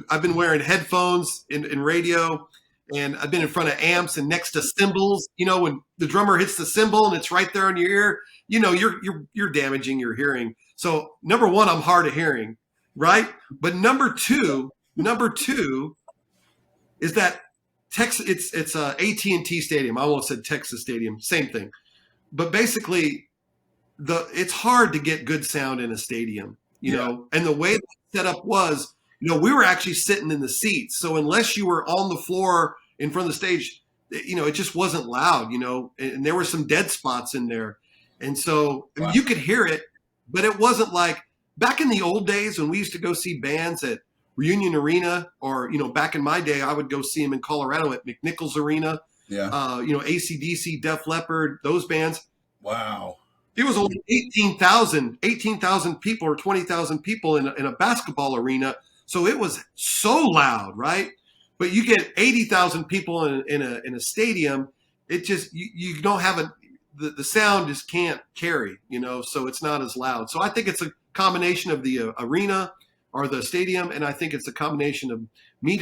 I've been wearing headphones in radio, and I've been in front of amps and next to cymbals. When the drummer hits the cymbal and it's right there in your ear, you're damaging your hearing. So number one, I'm hard of hearing, right? But number two is that Texas. It's AT&T Stadium. I almost said Texas Stadium, same thing. But basically, it's hard to get good sound in a stadium, you know. And the way the setup was, we were actually sitting in the seats. So unless you were on the floor in front of the stage, it just wasn't loud, and there were some dead spots in there. And so you could hear it, but it wasn't like back in the old days when we used to go see bands at Reunion Arena, or, back in my day, I would go see them in Colorado at McNichols Arena. Yeah. AC/DC, Def Leppard, those bands. Wow. It was only 18,000 people or 20,000 people in a basketball arena. So it was so loud, right? But you get 80,000 people in a stadium. It just, you don't have the sound just can't carry, so it's not as loud. So I think it's a combination of the arena or the stadium. And I think it's a combination of me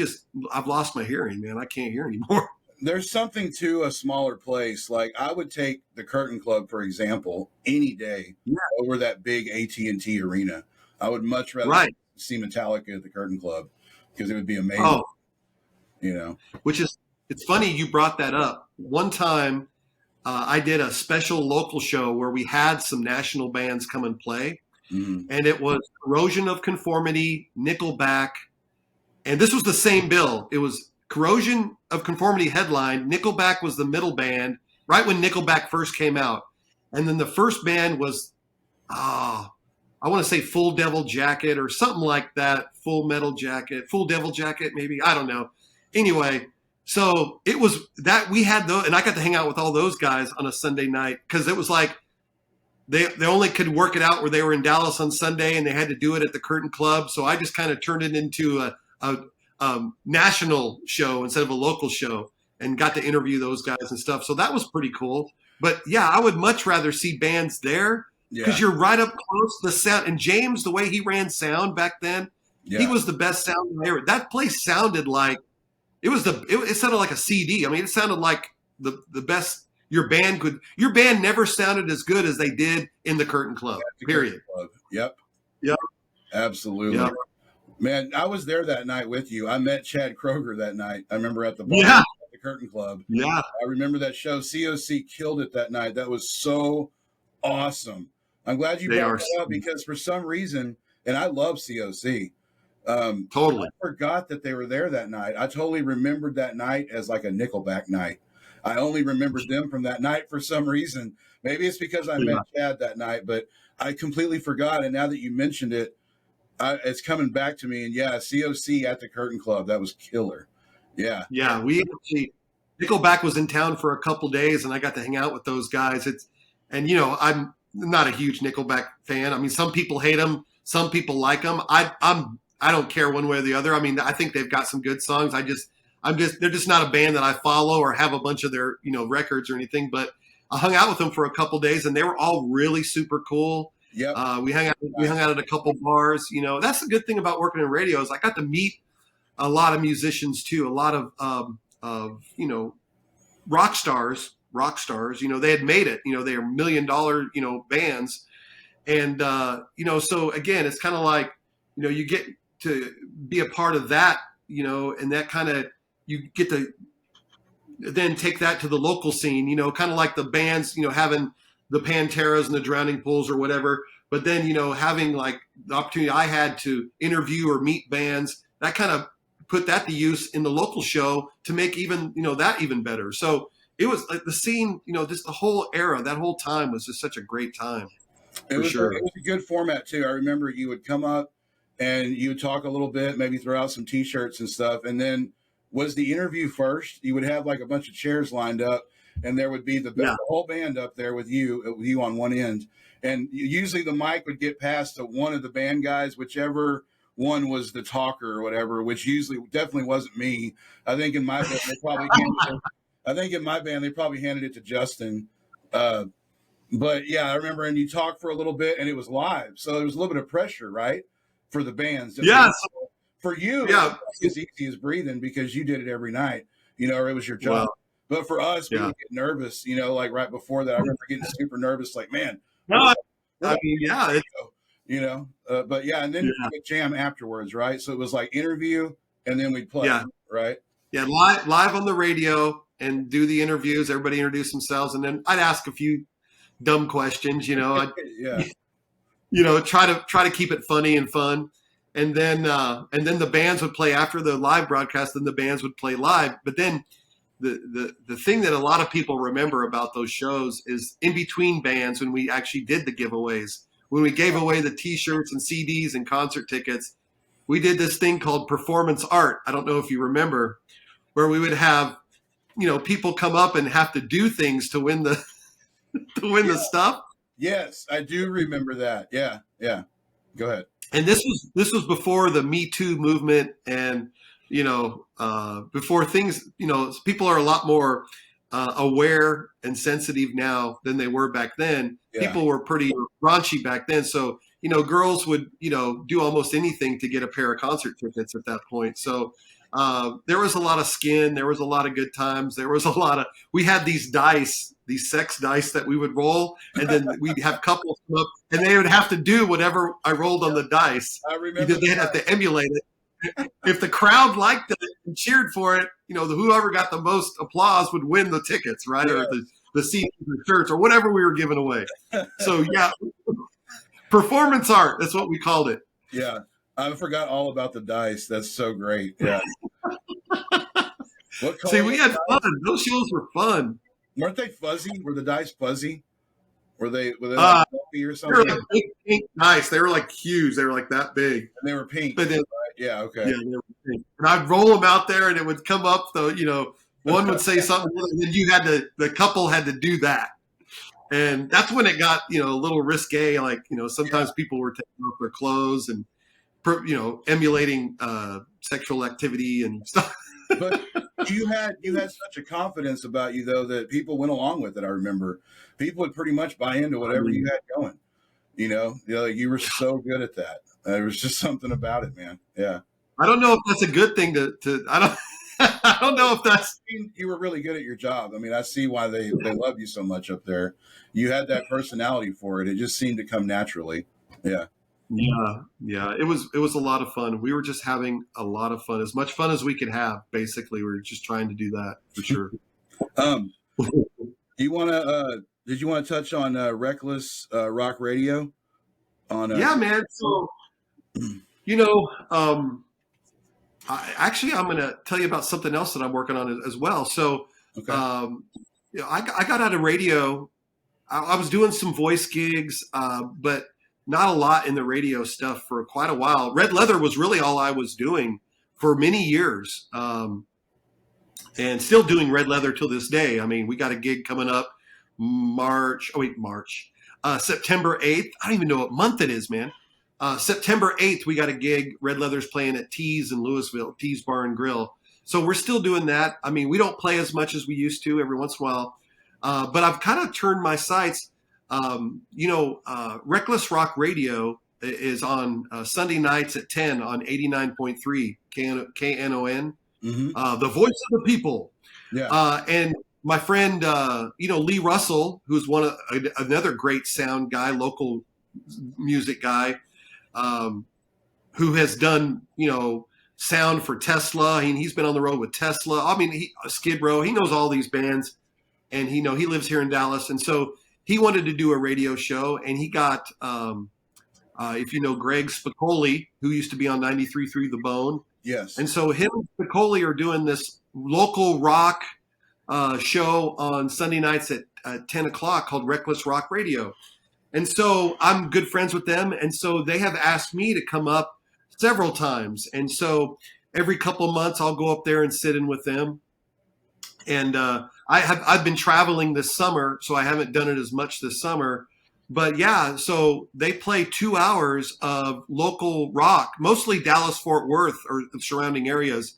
I've lost my hearing, man. I can't hear anymore. There's something to a smaller place. Like I would take the Curtain Club, for example, any day over that big AT&T arena. I would much rather see Metallica at the Curtain Club because it would be amazing. It's funny you brought that up. One time I did a special local show where we had some national bands come and play. Mm-hmm. And it was Corrosion of Conformity, Nickelback. And this was the same bill. It was Corrosion of Conformity headline. Nickelback was the middle band right when Nickelback first came out. And then the first band was, I want to say Full Devil Jacket or something like that. Full Devil Jacket, maybe. I don't know. Anyway, so it was that we had those, and I got to hang out with all those guys on a Sunday night because it was like they only could work it out where they were in Dallas on Sunday and they had to do it at the Curtain Club. So I just kind of turned it into a national show instead of a local show and got to interview those guys and stuff. So that was pretty cool. But yeah, I would much rather see bands there because you're right up close. The sound, and James, the way he ran sound back then, he was the best sound I ever. That place sounded like it sounded like a CD. I mean, it sounded like the best your band never sounded as good as they did in the Curtain Club. Period. Curtain Club. Yep. Yep. Absolutely. Yep. Man, I was there that night with you. I met Chad Kroeger that night. I remember at the bar at the Curtain Club. Yeah. I remember that show. COC killed it that night. That was so awesome. I'm glad you brought that up because for some reason, and I love COC. Totally. I forgot that they were there that night. I totally remembered that night as like a Nickelback night. I only remembered them from that night for some reason. Maybe it's because I met Chad that night, but I completely forgot. And now that you mentioned it, it's coming back to me. And COC at the Curtain Club, that was killer. Yeah. Yeah. Nickelback was in town for a couple days and I got to hang out with those guys. I'm not a huge Nickelback fan. I mean, some people hate them. Some people like them. I don't care one way or the other. I mean, I think they've got some good songs. They're just not a band that I follow or have a bunch of their, records or anything, but I hung out with them for a couple days and they were all really super cool. Yeah. We hung out at a couple bars, that's the good thing about working in radio is I got to meet a lot of musicians too. A lot of rock stars, they had made it, they are $1 million, bands. And, so again, it's kind of like, you get to be a part of that, and that kind of, you get to then take that to the local scene, kind of like the bands, having the Panteras and the Drowning Pools or whatever. But then, having like the opportunity I had to interview or meet bands, that kind of put that to use in the local show to make even, that even better. So it was like the scene, just the whole era, that whole time was just such a great time. for sure. It was a good format too. I remember you would come up and you would talk a little bit, maybe throw out some T-shirts and stuff, and then was the interview first. You would have like a bunch of chairs lined up, and there would be the whole band up there with you on one end, and usually the mic would get passed to one of the band guys, whichever one was the talker or whatever, which usually definitely wasn't me. I think in my band they probably handed it to Justin. But yeah, I remember, and you talked for a little bit, and it was live, so there was a little bit of pressure, right, for the bands. Yes. For you, it was as easy as breathing because you did it every night, or it was your job. Wow. But for us, we would get nervous, like right before that. I remember getting super nervous, like, man. No, but yeah, and then we would jam afterwards, right? So it was like interview, and then we'd play, right? Yeah, live on the radio and do the interviews. Everybody introduce themselves, and then I'd ask a few dumb questions, I'd, try to keep it funny and fun. And then the bands would play after the live broadcast. Then the bands would play live. But then the thing that a lot of people remember about those shows is in between bands when we actually did the giveaways, when we gave away the T-shirts and CDs and concert tickets, we did this thing called performance art. I don't know if you remember, where we would have, people come up and have to do things to win the the stuff. Yes, I do remember that. Yeah. Go ahead. And this was before the Me Too movement, and before things. People are a lot more aware and sensitive now than they were back then. Yeah. People were pretty raunchy back then, so girls would do almost anything to get a pair of concert tickets at that point. So there was a lot of skin. There was a lot of good times. There was a lot of. We had these dice. These sex dice that we would roll, and then we'd have couples come up, and they would have to do whatever I rolled on the dice. I remember they'd have to emulate it. If the crowd liked it and cheered for it, whoever got the most applause would win the tickets, right? Yeah. Or the seats, the shirts, or whatever we were giving away. So yeah, performance art. That's what we called it. Yeah, I forgot all about the dice. That's so great. Yeah. See, we had fun. Those shows were fun. Weren't they fuzzy? Were the dice fuzzy? Were they like fluffy or something? They were like big pink dice. They were like huge. They were like that big. And they were pink. But then, right? Yeah, okay. Yeah, they were pink. And I'd roll them out there, and it would come up. So one would say something, and then the couple had to do that. And that's when it got a little risque. Like sometimes people were taking off their clothes and emulating sexual activity and stuff. But you had such a confidence about you, though, that people went along with it. I remember people would pretty much buy into whatever you had going. You were so good at that. There was just something about it, man. Yeah. I don't know if that's a good thing to I don't know if that's. You were really good at your job. I mean, I see why they love you so much up there. You had that personality for it. It just seemed to come naturally. Yeah. Yeah. It was a lot of fun. We were just having a lot of fun, as much fun as we could have. Basically, we were just trying to do that for sure. Did you want to touch on Reckless Rock Radio? Yeah, man. So, I'm going to tell you about something else that I'm working on as well. So, okay. I got out of radio. I was doing some voice gigs, but not a lot in the radio stuff for quite a while. Red Leather was really all I was doing for many years, and still doing Red Leather till this day. I mean, we got a gig coming up September 8th. I don't even know what month it is, man. September 8th, we got a gig. Red Leather's playing at Tees in Louisville, Tees Bar and Grill. So we're still doing that. I mean, we don't play as much as we used to every once in a while, but I've kind of turned my sights. Reckless Rock Radio is on Sunday nights at 10 on 89.3 KNON, the voice of the people. Yeah. And my friend, Lee Russell, who's another great sound guy, local music guy, who has done, sound for Tesla. He's been on the road with Tesla. I mean, Skid Row, he knows all these bands, and he lives here in Dallas. And so he wanted to do a radio show, and he got, if you know Greg Spicoli, who used to be on 93.3 The Bone. Yes. And so him and Spicoli are doing this local rock show on Sunday nights at 10 o'clock called Reckless Rock Radio. And so I'm good friends with them. And so they have asked me to come up several times. And so every couple of months, I'll go up there and sit in with them. And I've been traveling this summer, so I haven't done it as much this summer. But yeah, so they play 2 hours of local rock, mostly Dallas, Fort Worth, or the surrounding areas.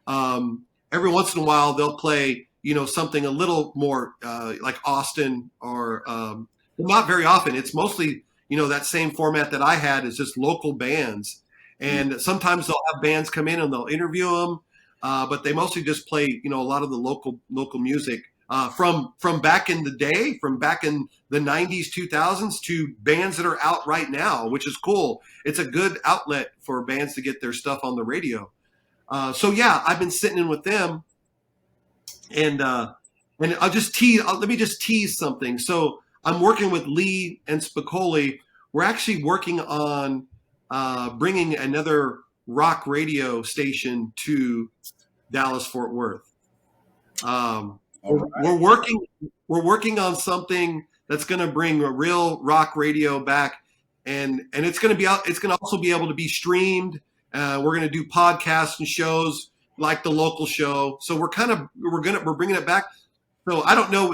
Every once in a while, they'll play, something a little more like Austin, or not very often. It's mostly, that same format that I had is just local bands. And sometimes they'll have bands come in and they'll interview them. But they mostly just play, a lot of the local music from back in the day, from back in the 90s, 2000s, to bands that are out right now, which is cool. It's a good outlet for bands to get their stuff on the radio. So yeah, I've been sitting in with them, and I'll just tease. Let me just tease something. So I'm working with Lee and Spicoli. We're actually working on bringing another rock radio station to Dallas Fort Worth. We're working on something that's going to bring a real rock radio back, and it's going to be out. It's going to also be able to be streamed. We're going to do podcasts and shows like the local show. So we're bringing it back. So I don't know.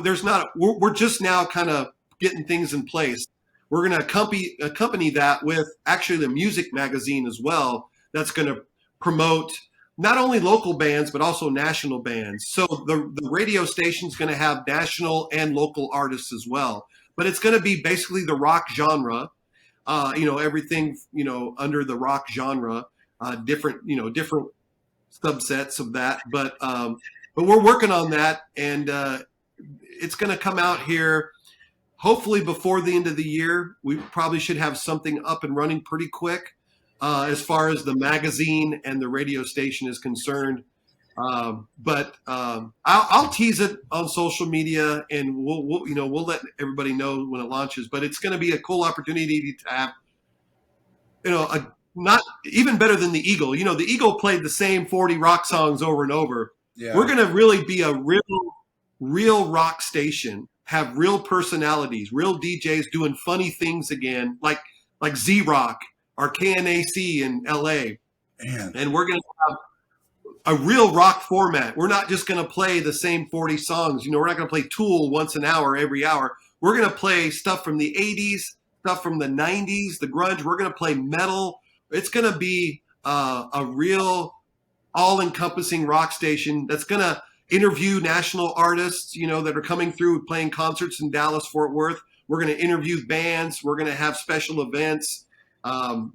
We're just now kind of getting things in place. We're going to accompany that with actually the music magazine as well. That's going to promote not only local bands, but also national bands. So the radio station is going to have national and local artists as well. But it's going to be basically the rock genre, everything, under the rock genre, different subsets of that. But we're working on that, and it's going to come out here hopefully before the end of the year. We probably should have something up and running pretty quick. As far as the magazine and the radio station is concerned. But I'll tease it on social media, and we'll let everybody know when it launches. But it's going to be a cool opportunity to have, not even better than the Eagle. The Eagle played the same 40 rock songs over and over. Yeah. We're going to really be a real rock station, have real personalities, real DJs doing funny things again, like Z-Rock or KNAC in LA. Man. And we're going to have a real rock format. We're not just going to play the same 40 songs. We're not going to play Tool once an hour, every hour. We're going to play stuff from the 80s, stuff from the 90s, the grunge. We're going to play metal. It's going to be a real all-encompassing rock station that's going to interview national artists, that are coming through playing concerts in Dallas, Fort Worth. We're going to interview bands. We're going to have special events.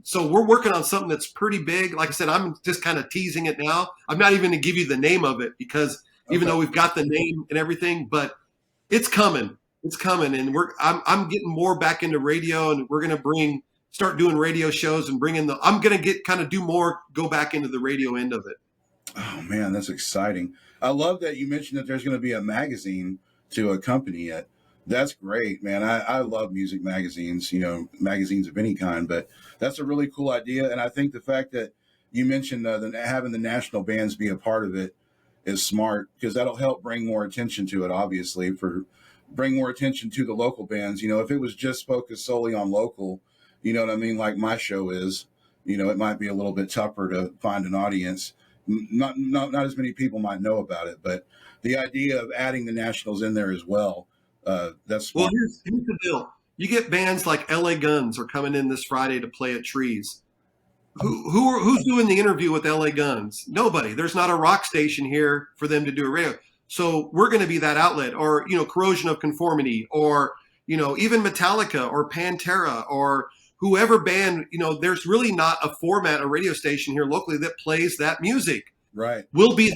So we're working on something that's pretty big. Like I said, I'm just kind of teasing it now. I'm not even going to give you the name of it because even though we've got the name and everything, but it's coming. It's coming, and I'm getting more back into radio, and we're going to start doing radio shows and I'm going to go back into the radio end of it. Oh man, that's exciting. I love that you mentioned that there's going to be a magazine to accompany it. That's great, man. I love music magazines, magazines of any kind, but that's a really cool idea. And I think the fact that you mentioned having the national bands be a part of it is smart, because that'll help bring more attention to it, obviously, bring more attention to the local bands. If it was just focused solely on local, you know what I mean? Like my show is, it might be a little bit tougher to find an audience. Not as many people might know about it, but the idea of adding the nationals in there as well, that's smart. Well, here's the deal. You get bands like LA Guns are coming in this Friday to play at Trees. Who's doing the interview with LA Guns? Nobody. There's not a rock station here for them to do a radio. So we're going to be that outlet, or Corrosion of Conformity, or even Metallica or Pantera or whoever band. There's really not a format, a radio station here locally that plays that music. Right. We'll be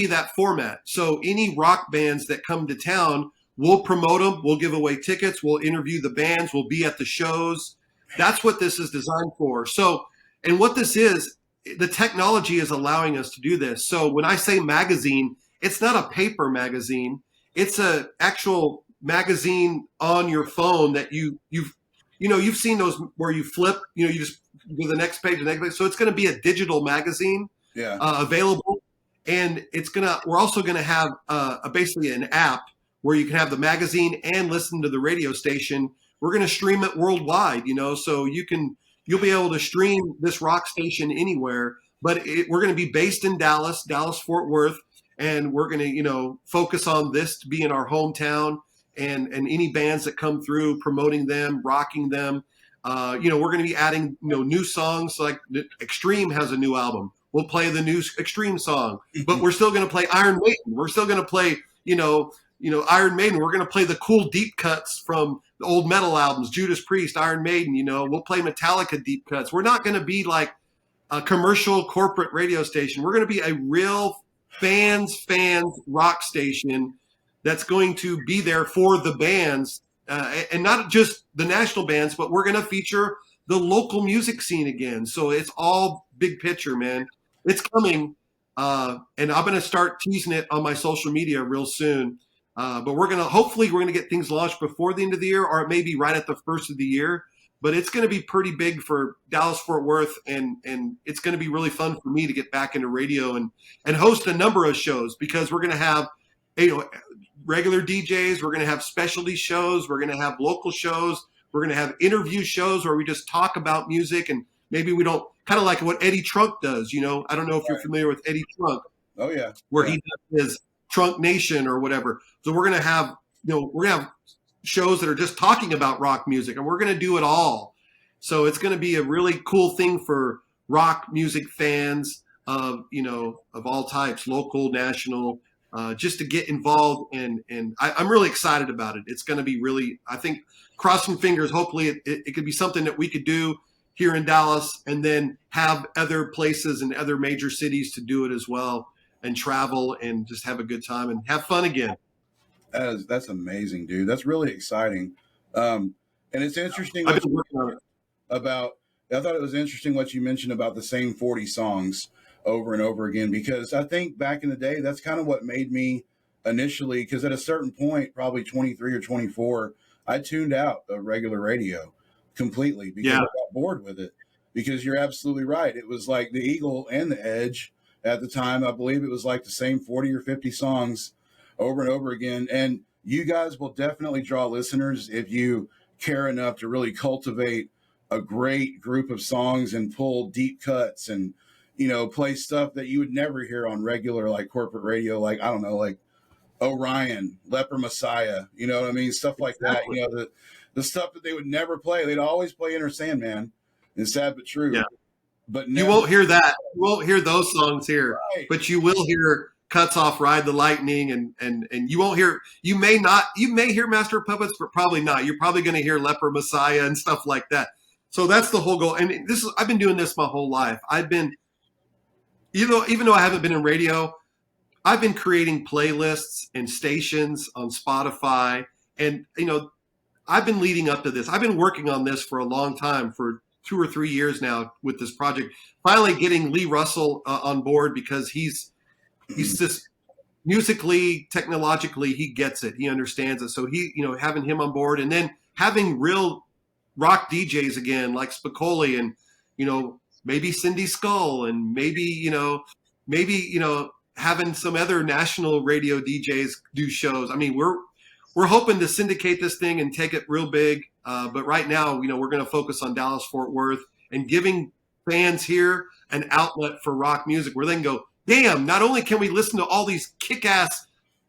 that format. So any rock bands that come to town, we'll promote them. We'll give away tickets. We'll interview the bands. We'll be at the shows. That's what this is designed for. So, and what this is, the technology is allowing us to do this. So when I say magazine, it's not a paper magazine. It's a actual magazine on your phone that you've seen those where you flip, you just go to the next page, So it's going to be a digital magazine, available. And we're also going to have basically an app where you can have the magazine and listen to the radio station we're going to stream it worldwide, so you'll be able to stream this rock station anywhere, but we're going to be based in Dallas, Fort Worth, and we're going to, focus on this to be in our hometown, and any bands that come through, promoting them, rocking them. We're going to be adding, new songs. Like Extreme has a new album. We'll play the new Extreme song, but we're still going to play Iron Maiden. We're still going to play, Iron Maiden. We're going to play the cool deep cuts from the old metal albums, Judas Priest, Iron Maiden. We'll play Metallica deep cuts. We're not going to be like a commercial corporate radio station. We're going to be a real fans rock station that's going to be there for the bands, and not just the national bands, but we're going to feature the local music scene again. So it's all big picture, man. It's coming, and I'm going to start teasing it on my social media real soon. But hopefully we're going to get things launched before the end of the year, or maybe right at the first of the year. But it's going to be pretty big for Dallas-Fort Worth, and it's going to be really fun for me to get back into radio and host a number of shows, because we're going to have, regular DJs, we're going to have specialty shows, we're going to have local shows, we're going to have interview shows where we just talk about music, and maybe we don't, kind of like what Eddie Trunk does. I don't know if you're familiar with Eddie Trunk. Oh yeah, where he does his Trunk Nation or whatever. So we're going to have, shows that are just talking about rock music, and we're going to do it all. So it's going to be a really cool thing for rock music fans of all types, local, national, just to get involved. And I'm really excited about it. It's going to be really, I think, crossing fingers, hopefully it could be something that we could do here in Dallas, and then have other places and other major cities to do it as well, and travel and just have a good time and have fun again. That's amazing, dude. That's really exciting. And it's interesting I've been working on it. I thought it was interesting what you mentioned about the same 40 songs over and over again, because I think back in the day, that's kind of what made me initially, because at a certain point, probably 23 or 24, I tuned out of regular radio completely because I got bored with it. Because you're absolutely right. It was like the Eagle and the Edge at the time. I believe it was like the same 40 or 50 songs over and over again. And you guys will definitely draw listeners if you care enough to really cultivate a great group of songs and pull deep cuts and, play stuff that you would never hear on regular, like corporate radio, like, I don't know, like Orion, Leper Messiah, you know what I mean? Stuff like Exactly. that, the stuff that they would never play. They'd always play Enter Sandman. It's sad but true. Yeah. But you won't hear that. You won't hear those songs here, right. But you will hear cuts off Ride the Lightning, and you won't hear, you may hear Master of Puppets, but probably not. You're probably going to hear Leper Messiah and stuff like that. So that's the whole goal. And I've been doing this my whole life. I've been, even though I haven't been in radio, I've been creating playlists and stations on Spotify. And, I've been leading up to this. I've been working on this for a long time, for 2 or 3 years now with this project. Finally getting Lee Russell on board, because he's just musically, technologically, he gets it. He understands it. So having him on board, and then having real rock DJs again, like Spicoli, and, maybe Cindy Skull, and maybe having some other national radio DJs do shows. I mean, we're hoping to syndicate this thing and take it real big. But right now, we're going to focus on Dallas-Fort Worth and giving fans here an outlet for rock music where they can go, damn, not only can we listen to all these kick-ass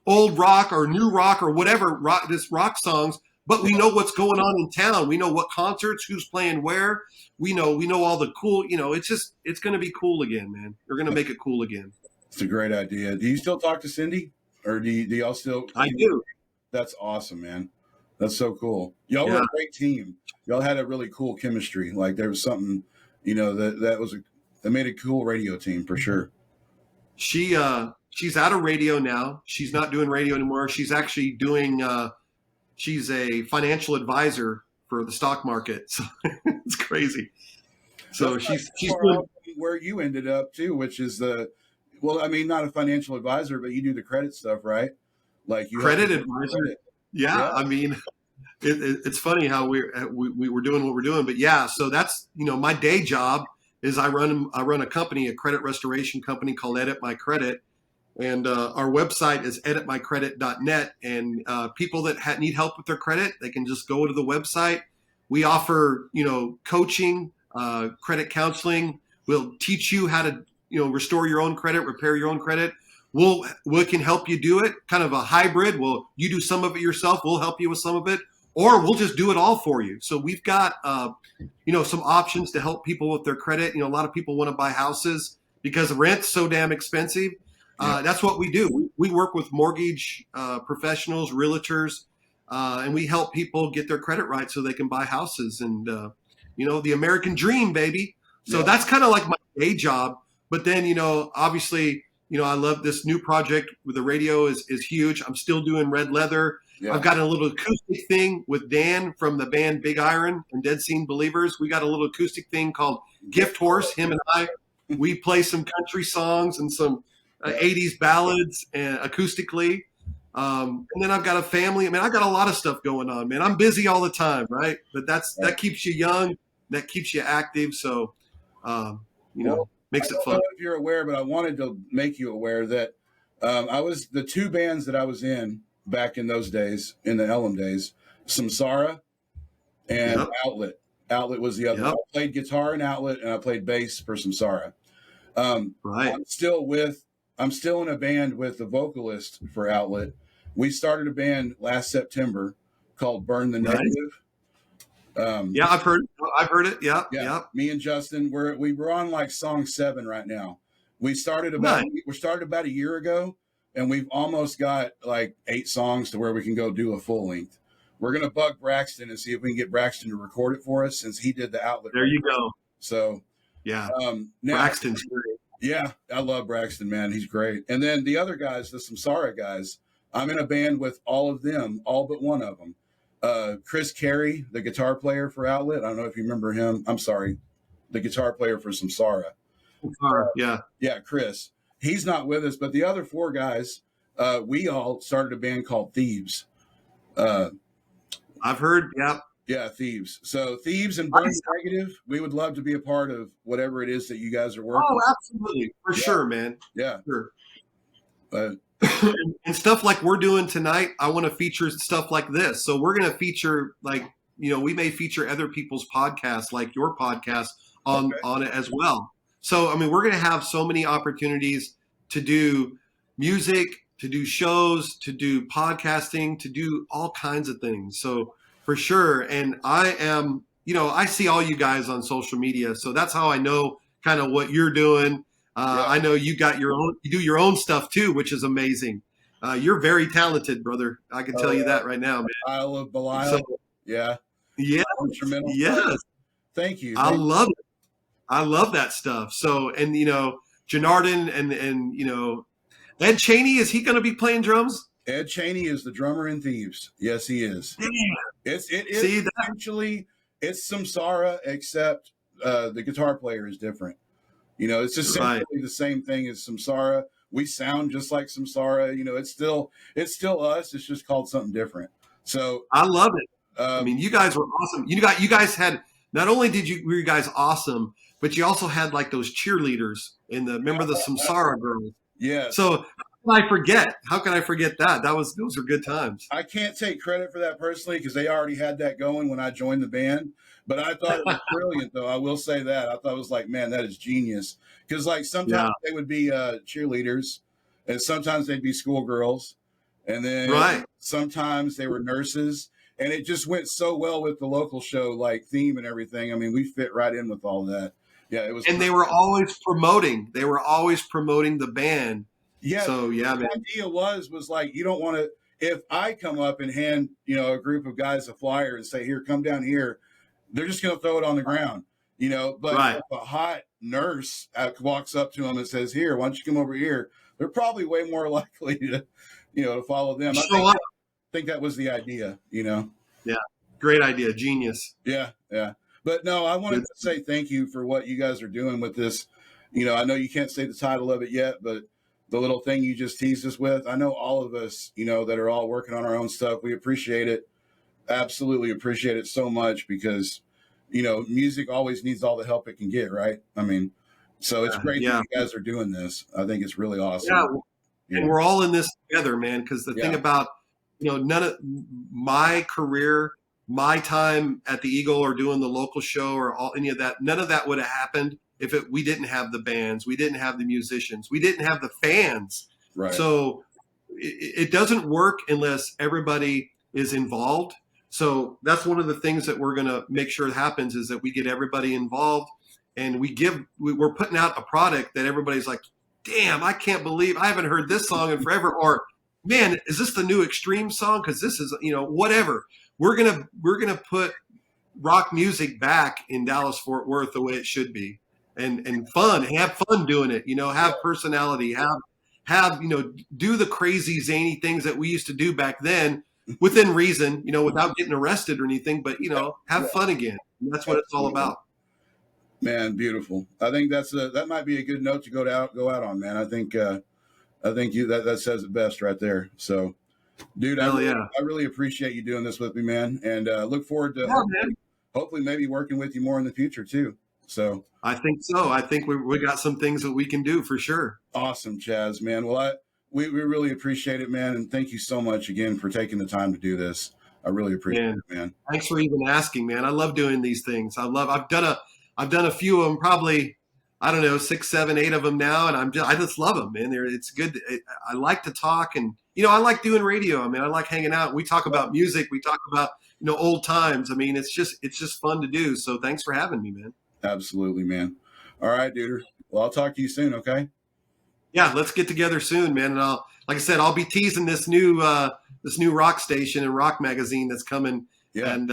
old rock or new rock or whatever rock songs, but we know what's going on in town. We know what concerts, who's playing where. We know all the cool, it's going to be cool again, man. We're going to make it cool again. It's a great idea. Do you still talk to Cindy, or do y'all still? I do. That's awesome, man. That's so cool. Y'all were a great team. Y'all had a really cool chemistry. Like there was something, that made a cool radio team for sure. She's out of radio now. She's not doing radio anymore. She's actually doing, she's a financial advisor for the stock market. So it's crazy. So she's doing where you ended up too, which is not a financial advisor, but you do the credit stuff, right? Like you credit advisor. Credit. Yeah. I mean, it's funny how we were doing what we're doing, but yeah. So that's, my day job is I run a company, a credit restoration company called Edit My Credit. And our website is editmycredit.net. And people that need help with their credit, they can just go to the website. We offer, coaching, credit counseling. We'll teach you how to, restore your own credit, repair your own credit. We can help you do it, kind of a hybrid. You do some of it yourself. We'll help you with some of it, or we'll just do it all for you. So we've got, some options to help people with their credit. A lot of people want to buy houses because rent's so damn expensive. That's what we do. We work with mortgage professionals, realtors, and we help people get their credit right so they can buy houses. And, the American dream, baby. So that's kind of like my day job. But then, obviously, I love this new project with the radio is huge. I'm still doing Red Leather. Yeah. I've got a little acoustic thing with Dan from the band Big Iron and Dead Scene Believers. We got a little acoustic thing called Gift Horse, him and I. We play some country songs and some 80s ballads acoustically. And then I've got a family. I mean, I got a lot of stuff going on, man. I'm busy all the time, right? But that keeps you young. That keeps you active. So, makes it fun. I don't know if you're aware, but I wanted to make you aware that the two bands that I was in back in those days, in the Ellum days, Samsara and Outlet. Outlet was the other one. I played guitar in Outlet, and I played bass for Samsara. Right. I'm still in a band with the vocalist for Outlet. We started a band last September called Burn the Negative. I've heard it. Yeah. Me and Justin, we're on like song 7 right now. We started about a year ago, and we've almost got like 8 songs to where we can go do a full length. We're gonna bug Braxton and see if we can get Braxton to record it for us, since he did the Outlet. There you go. So now, Braxton's great. Yeah, I love Braxton, man. He's great. And then the other guys, the Samsara guys, I'm in a band with all of them, all but one of them. Chris Carey, the guitar player for Outlet. I don't know if you remember him. I'm sorry. The guitar player for Samsara. Yeah, Chris. He's not with us, but the other 4 guys, we all started a band called Thieves. I've heard, Yeah, Thieves. So Thieves and Burn Negative, we would love to be a part of whatever it is that you guys are working on. Oh, absolutely. For sure, man. Yeah. Sure. And stuff like we're doing tonight, I want to feature stuff like this. So we're going to feature, like, we may feature other people's podcasts, like your podcast, on it as well. So, I mean, we're going to have so many opportunities to do music, to do shows, to do podcasting, to do all kinds of things. So for sure. And I am, I see all you guys on social media. So that's how I know kind of what you're doing. I know you do your own stuff too, which is amazing. You're very talented, brother. I can tell you that right now, man. Isle of Belial. Yeah. Instrumental. Yes. Thank you. I love it. I love that stuff. So, and Janardon and Ed Cheney, is he going to be playing drums? Ed Cheney is the drummer in Thieves. Yes, he is. Damn. It is essentially it's Samsara, except the guitar player is different. It's essentially the same thing as Samsara. We sound just like Samsara. It's still us. It's just called something different. So I love it. I mean, you guys were awesome. You guys had, not only were you guys awesome, but you also had like those cheerleaders remember the Samsara girls. Yeah. So how can I forget that? Those are good times. I can't take credit for that personally, because they already had that going when I joined the band. But I thought it was brilliant, though. I will say that. I thought it was like, man, that is genius. Because like sometimes they would be cheerleaders, and sometimes they'd be schoolgirls, and then sometimes they were nurses. And it just went so well with the local show, like theme and everything. I mean, we fit right in with all that. Yeah, it was. And they were always promoting. They were always promoting the band. Yeah. So man. The idea was like, you don't want to. If I come up and hand a group of guys a flyer and say, "Here, come down here," they're just going to throw it on the ground. But if a hot nurse walks up to them and says, "Here, why don't you come over here?" They're probably way more likely to follow them. I think that was the idea. Yeah. Great idea. Genius. Yeah. But no, I wanted to say thank you for what you guys are doing with this. I know you can't say the title of it yet, but the little thing you just teased us with, I know all of us, that are all working on our own stuff, we appreciate it. Absolutely appreciate it so much, because, music always needs all the help it can get, right? I mean, so it's great that you guys are doing this. I think it's really awesome. Yeah. And we're all in this together, man. Because the thing about, none of my career, my time at the Eagle or doing the local show or any of that, none of that would have happened if we didn't have the bands, we didn't have the musicians, we didn't have the fans. Right. So it doesn't work unless everybody is involved. So that's one of the things that we're going to make sure happens is that we get everybody involved, and we're putting out a product that everybody's like, damn, I can't believe I haven't heard this song in forever. Or, man, is this the new Extreme song? Because this is, whatever. We're gonna put rock music back in Dallas Fort Worth the way it should be, and fun. Have fun doing it. Have personality. Have do the crazy zany things that we used to do back then, within reason. Without getting arrested or anything. But have fun again. And that's what it's all about. Man, beautiful. I think that might be a good note to go out on, man. I think that says it best right there. So, dude, I really appreciate you doing this with me, man, and look forward to hopefully maybe working with you more in the future too. So I think so. I think we got some things that we can do for sure. Awesome, Chazz, man. Well, we really appreciate it, man, and thank you so much again for taking the time to do this. I really appreciate it, man. Thanks for even asking, man. I love doing these things. I've done a few of them, probably, I don't know, 6, 7, 8 of them now. And I just love them, man. It's good. I like to talk, and, I like doing radio. I mean, I like hanging out. We talk about music. We talk about, old times. I mean, it's just fun to do. So thanks for having me, man. Absolutely, man. All right, dude. Well, I'll talk to you soon. Okay. Yeah. Let's get together soon, man. And like I said, I'll be teasing this new rock station and rock magazine that's coming. Yeah. And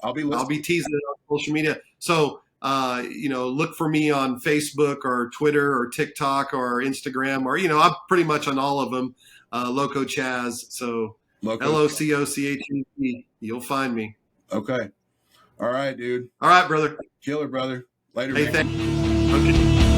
I'll be teasing it on social media. So, look for me on Facebook or Twitter or TikTok or Instagram, or, I'm pretty much on all of them. Loco Chazz. So LOCOCHEZ. You'll find me. Okay. All right, dude. All right, brother. Killer, brother. Later. Hey, thanks. Okay.